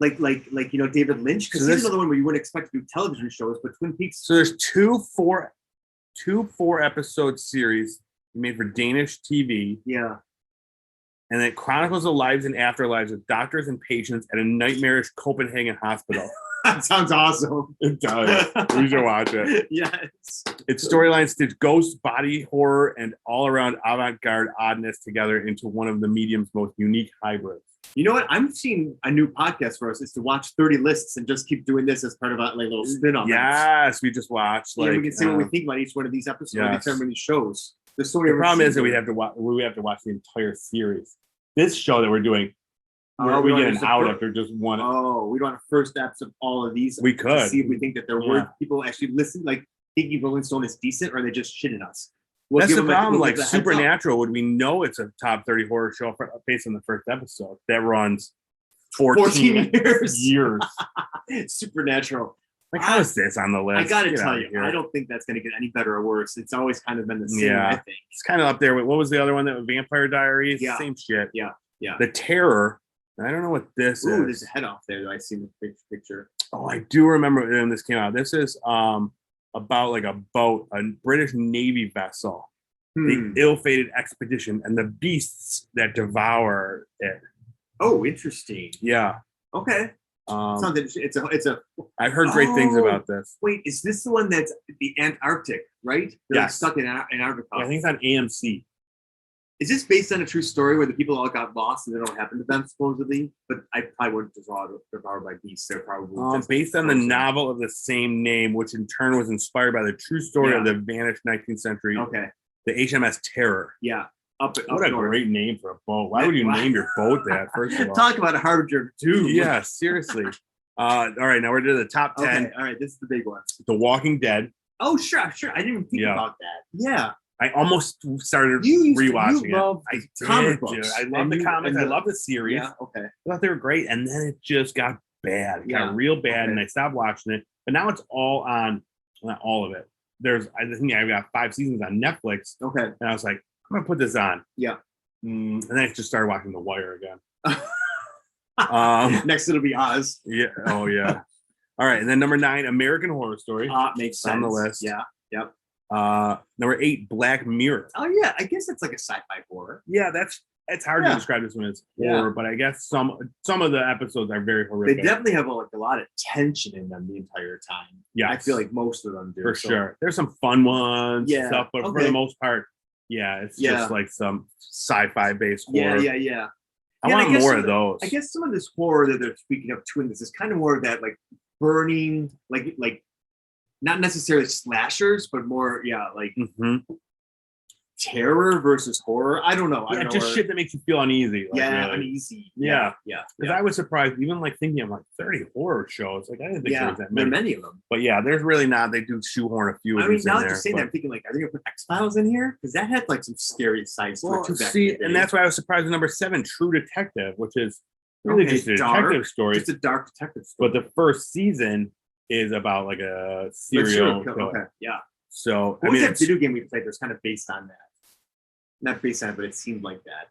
Like David Lynch? Because he's another one where you wouldn't expect to do television shows, but Twin Peaks. So there's two 4-episode series made for Danish TV. Yeah. And it chronicles the lives and afterlives of doctors and patients at a nightmarish Copenhagen hospital. That sounds awesome. It does. We should watch it. Yes. Its storylines stitch ghost, body horror, and all-around avant-garde oddness together into one of the medium's most unique hybrids. You know what? I'm seeing a new podcast for us. Is to watch 30 lists and just keep doing this as part of a little spin-off. Yes, we just watched. We can see what we think about each one of these episodes. Yes. Determine these shows. The problem is that we have to watch the entire series. This show that we're doing, we get an out after just one. Oh, we don't have first apps of all of these. We could to see if we think that they're worth people actually listen. Thinking Rolling Stone is decent, or are they just shitting us? That's the problem. Supernatural, would we know it's a top 30 horror show based on the first episode that runs 14 years? Supernatural. How is this on the list? I gotta tell you, I don't think that's gonna get any better or worse. It's always kind of been the same. I think it's kind of up there with what was the other one that was Vampire Diaries? Yeah. Same shit. Yeah. The Terror. I don't know what this is. There's a head off there that I see in the picture. Oh, I do remember when this came out. This is about a boat, a British Navy vessel, the ill-fated expedition, and the beasts that devour it. Oh, interesting. Yeah. Okay. Sounds interesting. It's a. I've heard great things about this. Wait, is this the one that's the Antarctic? Right? They're stuck in Antarctica. Yeah, I think it's on AMC. Is this based on a true story where the people all got lost and they don't happen to them supposedly? But I probably wouldn't devoured by beasts. They're probably based on the novel of the same name, which in turn was inspired by the true story of the vanished 19th century. Okay. The HMS Terror. Yeah. What a great name for a boat. Why would you name your boat that, first of all? Talk about a harbinger too. Yeah, seriously. All right, now we're to the top 10. Okay, all right, this is the big one. The Walking Dead. Oh, sure. I didn't even think about that. Yeah. I almost started rewatching it. I did, comic books. Dude. I love the comics. I love the series. Yeah, okay. I thought they were great, and then it just got bad. It got real bad, and I stopped watching it. But now it's all on, not all of it. I think I've got 5 seasons on Netflix. Okay. And I was like, I'm gonna put this on. Yeah. And then I just started watching The Wire again. Next, it'll be Oz. Yeah. Oh, yeah. All right. And then number 9, American Horror Story. Makes sense. On the list. Yeah. Yep. Number 8, Black Mirror. Oh, yeah. I guess it's like a sci-fi horror. Yeah, it's hard to describe this one as horror, but I guess some of the episodes are very horrific. They definitely have like a lot of tension in them the entire time. Yeah, I feel like most of them do. For sure. There's some fun ones and stuff, but for the most part, it's just like some sci-fi based horror. Yeah. I want more of those. I guess some of this horror that they're speaking of too in this is kind of more of that like burning, like not necessarily slashers, but more terror versus horror. I don't know. Shit that makes you feel uneasy. Like, really. Uneasy. Yeah. Because I was surprised, even like thinking of like 30 horror shows. Like I didn't think there was that many. There are many of them. But there's really not. They do shoehorn a few of these in there. Now that you're saying that, I'm thinking like, are they gonna put X-Files in here? Because that had like some scary sides to it too. And that's why I was surprised with number 7, True Detective, which is really just a detective story. Just a dark detective story. But the first season is about like a serial killer. Okay. Yeah. So what was that video game we played that was kind of based on that? Not based on it, but it seemed like that.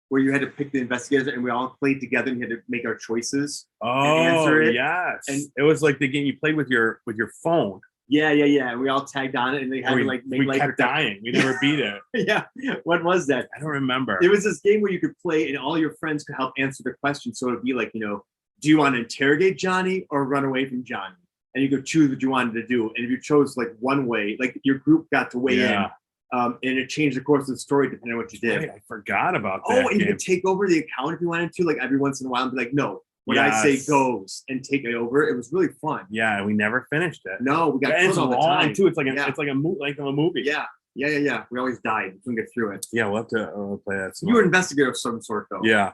Where you had to pick the investigators and we all played together and you had to make our choices and answer it. Yes. And it was like the game you played with your phone. Yeah. We all tagged on it and they had to like make we kept dying. We never beat it. Yeah. What was that? I don't remember. It was this game where you could play and all your friends could help answer the question. So it'd be like, do you want to interrogate Johnny or run away from Johnny? And you could choose what you wanted to do. And if you chose like one way, like your group got to weigh in. And it changed the course of the story depending on what you did. I forgot about that. Oh, and you could take over the account if you wanted to, like every once in a while, and be like, no, when I say goes and take it over. It was really fun. Yeah, we never finished it. No, we got killed all the time too. It's like a movie. Yeah. We always died. We couldn't get through it. Yeah, we'll have to play that. You were an investigator of some sort, though. Yeah.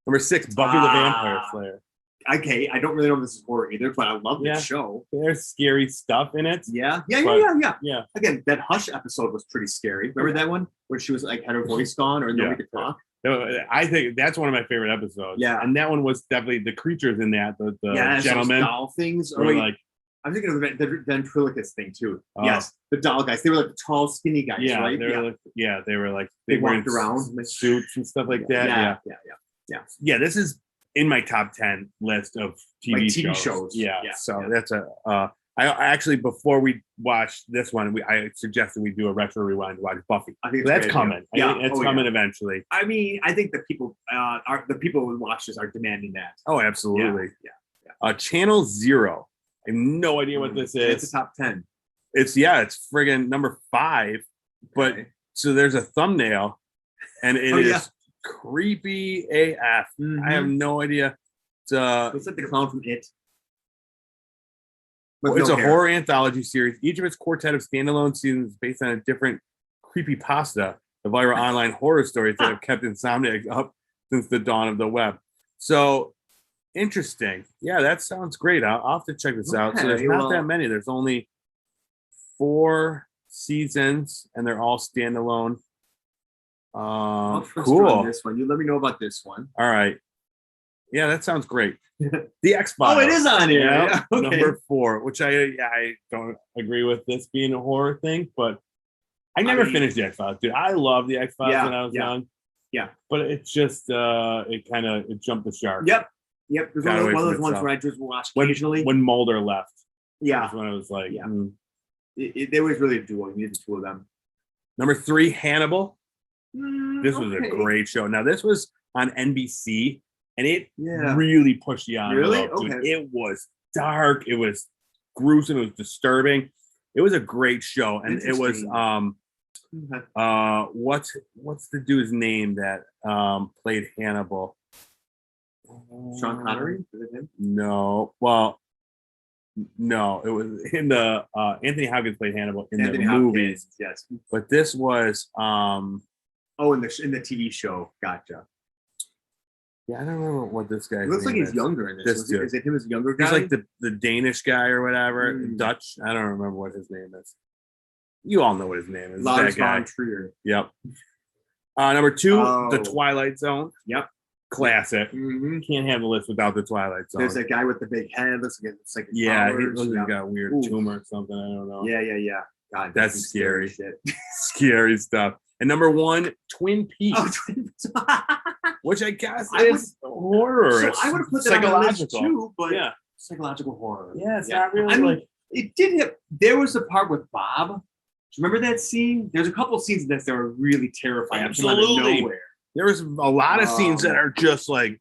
Number 6, Buffy the Vampire Slayer. Okay, I don't really know if this is horror either, but I love this show. There's scary stuff in it. Yeah. Again, that Hush episode was pretty scary. Remember that one where she was like had her voice gone or nobody could talk? I think that's one of my favorite episodes. Yeah, and that one was definitely the creatures in that. The gentlemen, doll things. Or like, I'm thinking of the ventriloquist thing too. Yes, the doll guys. They were like the tall, skinny guys. Yeah, right? They were like they walked around with suits and stuff like that. Yeah. This is in my top 10 list of TV shows. Yeah. So that's I actually, before we watch this one, I suggested we do a retro rewind to watch Buffy. I think that's coming. It's coming eventually. I mean, I think the people who watch this are demanding that. Oh, absolutely. Yeah. Channel Zero. I have no idea what this is. It's a top 10. It's friggin' number 5. But so there's a thumbnail, and it is creepy AF. I have no idea. It's like the clown from It. It's a horror anthology series. Each of its quartet of standalone seasons is based on a different creepypasta, the viral online horror stories that have kept insomniacs up since the dawn of the web. So interesting. Yeah, that sounds great. I'll have to check this out. So there's not that many. There's only 4 seasons, and they're all standalone. Cool. This one. You let me know about this one. All right. Yeah, that sounds great. The X-Files. Oh, it is on here. Yeah. Okay. Number 4, which I don't agree with this being a horror thing, but I never finished the X-Files, dude. I love the X-Files when I was young. Yeah. But it's just it jumped the shark. Yep. There's one of those ones where I just watched occasionally. When Mulder left. Yeah. That's when I was like, There was really a duo. You needed 2 of them. Number 3, Hannibal. This was a great show. Now, this was on NBC, and it really pushed the envelope. Really? Dude. Okay. It was dark. It was gruesome. It was disturbing. It was a great show, and it was what's the dude's name that played Hannibal? Sean Connery? Was it him? No. Well, no. It was in the Anthony Hopkins played Hannibal in the movies. Yes. But this was in the TV show. Gotcha. Yeah, I don't remember what this guy. It looks like he's younger in this. Is it him as a younger guy? He's like the Danish guy or whatever. Dutch. I don't remember what his name is. You all know what his name is. Lars von Trier. Yep. Number 2, The Twilight Zone. Yep. Classic. Can't have the list without The Twilight Zone. There's that guy with the big head. Looks like it's like he looks like he's got a weird tumor or something. I don't know. Yeah. God, that's scary. Scary stuff. And number 1, Twin Peaks, which I guess is horror. So I would have put that on the list too, but psychological horror. Yeah, it's not really. I mean, it did have. There was a part with Bob. Do you remember that scene? There's a couple of scenes in this that were really terrifying. Absolutely. Nowhere. There was a lot of scenes that are just like,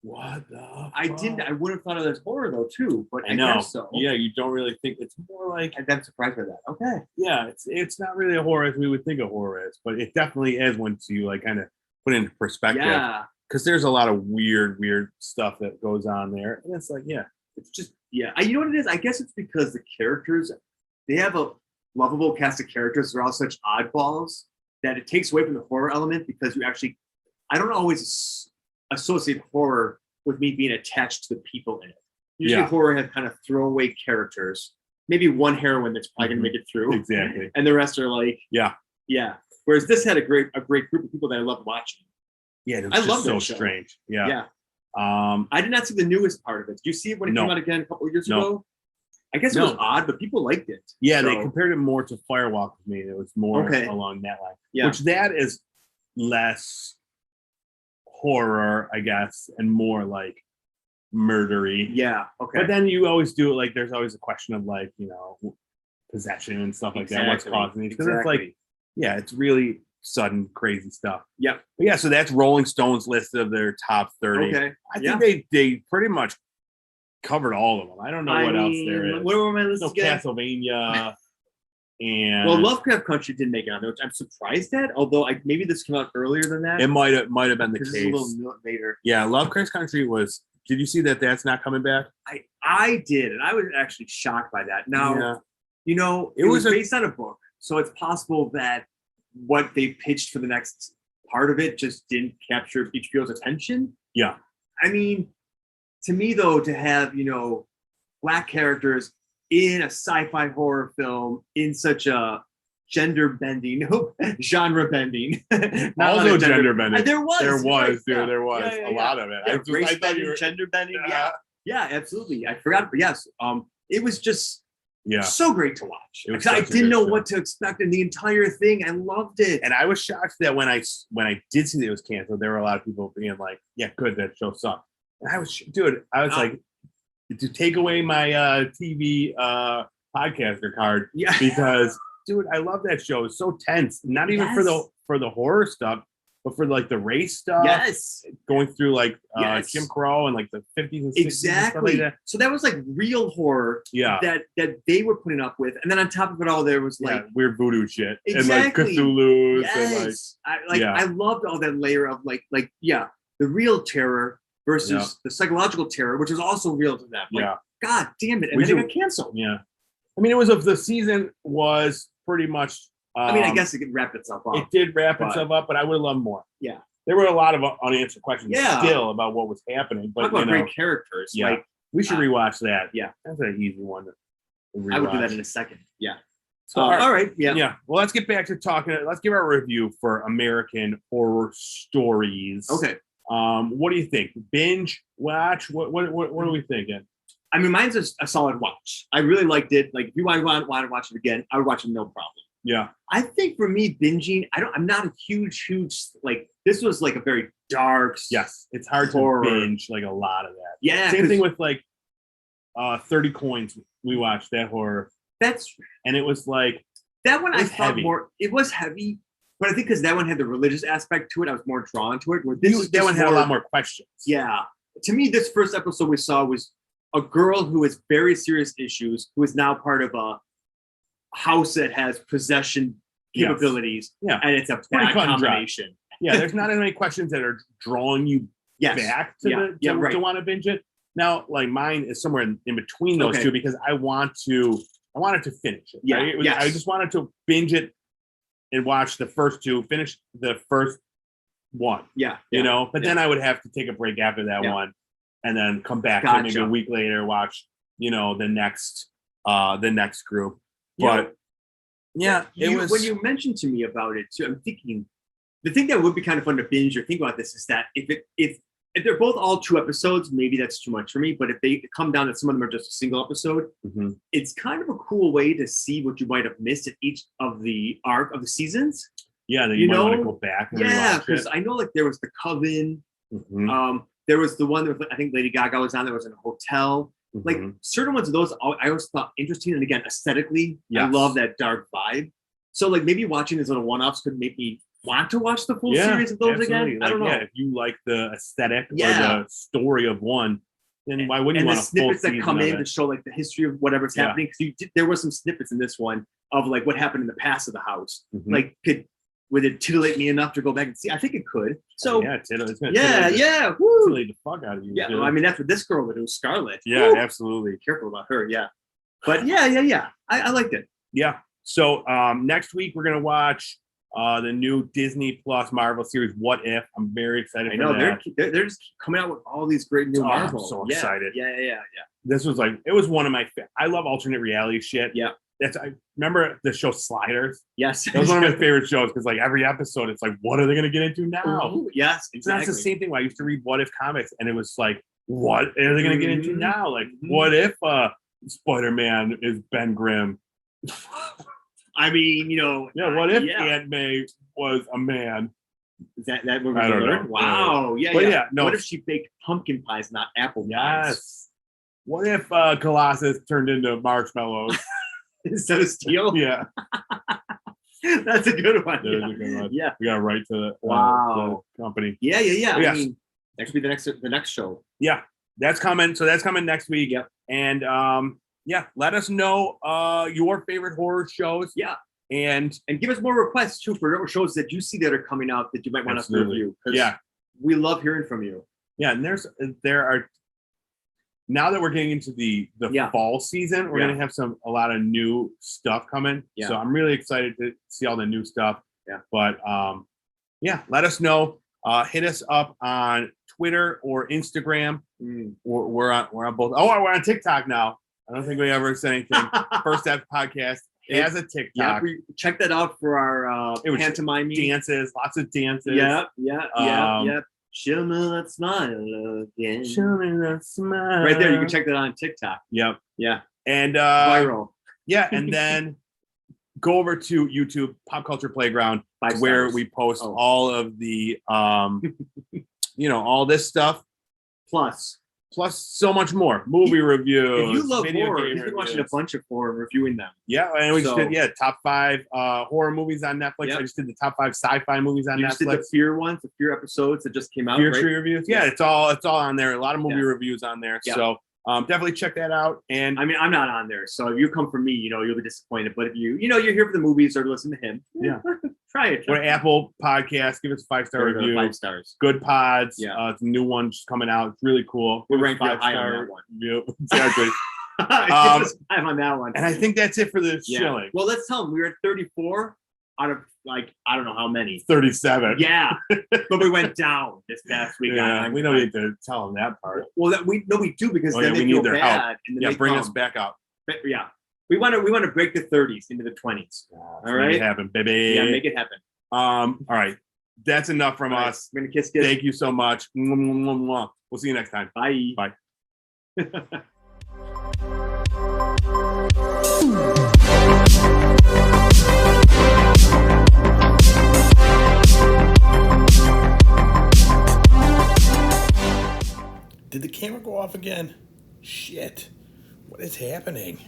what the fuck? I would have thought of it as horror though too, but I know. Guess so. Yeah, you don't really think it's more like. I'm surprised by that. Okay. Yeah, it's not really a horror as we would think a horror is, but it definitely is once you like kind of put it into perspective. Yeah. Because there's a lot of weird stuff that goes on there, and it's like, it's just you know what it is? I guess it's because the characters, they have a lovable cast of characters. They're all such oddballs that it takes away from the horror element because you actually, I don't always associate horror with me being attached to the people in it. Usually horror has kind of throwaway characters. Maybe one heroine that's probably gonna make it through. Exactly. And the rest are like, yeah. Whereas this had a great group of people that I loved watching. Yeah, it was so strange. Yeah. I did not see the newest part of it. Did you see it when it came out again a couple of years ago? I guess it was odd, but people liked it. Yeah, they compared it more to Firewalk with Me. It was more along that line. Yeah. Which that is less horror, I guess, and more like murdery. Yeah. Okay. But then you always do it like there's always a question of like, possession and stuff like that. What's causing these? Because it's like, it's really sudden, crazy stuff. Yep. But so that's Rolling Stone's list of their top 30. Okay. I think they pretty much covered all of them. I don't know what else there is. What were my list again? Castlevania. And Lovecraft Country didn't make it on there, which I'm surprised at. Although maybe this came out earlier than that. It might have been the case. A little later. Yeah, Lovecraft Country was. Did you see that? That's not coming back. I did, and I was actually shocked by that. Now, it was based on a book, so it's possible that what they pitched for the next part of it just didn't capture HBO's attention. Yeah, I mean, to me though, to have Black characters in a sci-fi horror film in such a genre bending. Also gender bending. There was a lot of it. I thought you were gender bending. Yeah, absolutely. I forgot, but yes, it was just so great to watch. I didn't know what to expect in the entire thing. I loved it, and I was shocked that when I did see that it was canceled, there were a lot of people being like, "Yeah, good, that show sucked." And I was like, to take away my TV podcaster card, because dude, I love that show. It's so tense. Not even for the horror stuff, but for like the race stuff. Yes, going through like Jim Crow and like the 50s and 60s. Exactly. And stuff like that. So that was like real horror. That they were putting up with, and then on top of it all, there was like weird voodoo shit and like Cthulhu. Yes, and I loved all that layer of like the real terror versus the psychological terror, which is also real to them. Like, God damn it! And then it got canceled. Yeah, I mean, the season was pretty much. I guess it could wrap itself up. It did wrap itself up, but I would have loved more. Yeah, there were a lot of unanswered questions still about what was happening. But talk about great characters. Yeah, like we should rewatch that. Yeah, that's an easy one to rewatch. I would do that in a second. Yeah. So, all right. Yeah. Well, let's get back to talking. Let's give our review for American Horror Stories. Okay. What do you think? Binge, watch? What are we thinking? I mean, mine's a solid watch. I really liked it. Like, if you want to watch it again, I would watch it no problem. Yeah. I think for me, binging, I'm not a huge, like, this was like a very dark. Yes. It's hard horror. To binge like a lot of that. Yeah. Same thing with like 30 Coins. We watched that horror. And it was like. That one I thought more, it was heavy. But I think because that one had the religious aspect to it, I was more drawn to it. Where that one had a lot more questions. Yeah. To me, this first episode we saw was a girl who has very serious issues, who is now part of a house that has possession capabilities. Yeah. And it's a bad combination. Yeah, there's not as many questions that are drawing you back to to want to binge it. Now, like mine is somewhere in between those two because I wanted to finish it. Yeah. Right? I just wanted to binge it and watch the first two, finish the first one. Yeah. But then I would have to take a break after that one and then come back to maybe a week later, watch, the next group. But it was. When you mentioned to me about it too, I'm thinking the thing that would be kind of fun to binge or think about this is that if they're both all 2 episodes, maybe that's too much for me. But if they come down that some of them are just a single episode, it's kind of a cool way to see what you might have missed at each of the arc of the seasons. Yeah, then you might want to go back and yeah, rewatch because it. I know like there was The Coven. Mhm. There was the one that was, I think Lady Gaga was on. There was in a hotel. Like Mhm. certain ones of those, I always thought interesting. And again, aesthetically, I Yes. love that dark vibe. So like maybe watching these little one-offs could make me want to watch the full series of those absolutely. again. I don't know. Yeah, if you like the aesthetic or Yeah. the story of one, then why wouldn't And you the want a full snippets that season come of in to it? show like the history of whatever's Yeah. happening. Because there were some snippets in this one of like what happened in the past of the house. Mhm. Like would it titillate me enough to go back and see? I think it could. So yeah, it's gonna woo. titillate the fuck out of you. Yeah, dude. well, I mean that's what this girl would do, Scarlett. Yeah, Woo. absolutely. Be careful about her. Yeah, but yeah. I liked it. Yeah. So next week we're gonna watch the new Disney Plus Marvel series, What If. I'm very excited. I know for that. they're just coming out with all these great new Marvel. I'm so excited. Yeah. This was like, it was one of my. I love alternate reality shit. Yeah. I remember the show Sliders. Yes, That was one of my favorite shows because like every episode, it's like, what are they gonna get into now? Ooh, yes, So exactly. that's the same thing. When I used to read What If comics, and it was like, what are they gonna get into Mhm. now? Like, Mhm. what if Spider-Man is Ben Grimm? I mean, What if Aunt May was a man? Is that movie? I don't know. Wow. Yeah. But yeah. no. What if she baked pumpkin pies, not apple pies? Yes. What if Colossus turned into marshmallows? Instead of steel? Yeah. That's a good one. That is a good one. Yeah. We got to write to the company. Yeah. Yes. I mean, that could be the next show. Yeah. That's coming. So that's coming next week. Yep. And let us know your favorite horror shows. Yeah. And give us more requests too for shows that you see that are coming out that you might want us to review. Yeah. We love hearing from you. Yeah. And there are, now that we're getting into the fall season, we're going to have a lot of new stuff coming. Yeah. So I'm really excited to see all the new stuff. Yeah. But let us know. Hit us up on Twitter or Instagram. We're on both. Oh, we're on TikTok now. I don't think we ever said anything. First Steps Podcast has a TikTok. Yeah, we check that out for our pantomime dances, lots of dances. Yeah. Show me that smile again. Show me that smile. Right there, you can check that on TikTok. Yep. Yeah. And viral. Yeah, and then go over to YouTube, Pop Culture Playground, where we post all of the all this stuff. Plus so much more. Movie reviews. If you love horror, you've been watching a bunch of horror and reviewing them. Yeah, and we just did top 5 horror movies on Netflix. Yep. I just did the top 5 sci-fi movies on Netflix. Just did the Fear ones, the Fear episodes that just came out. Fear Tree reviews. Yeah, it's all on there. A lot of movie reviews on there. Yeah. So definitely check that out. And I mean, I'm not on there, so if you come from me, you'll be disappointed. But if you're here for the movies or to listen to him, try it. Go to Apple Podcast, give us a 5-star review. 5 stars. Good Pods. Yeah, it's a new one just coming out. It's really cool. We're ranked high on that one. Yep, exactly. I'm on that one. And I think that's it for this shilling. Well, let's tell them we were at 34 out of I don't know how many. 37. Yeah, but we went down this past week. Yeah, we don't need to tell them that part. Well, we do because then they we feel need their bad. help. And then bring us back up. But, yeah, we want to break the 30s into the 20s. All right, make it happen, baby. Yeah, make it happen. All right, that's enough from us. We're gonna kiss. Thank you so much. We'll see you next time. Bye. Bye. Did the camera go off again? Shit. What is happening?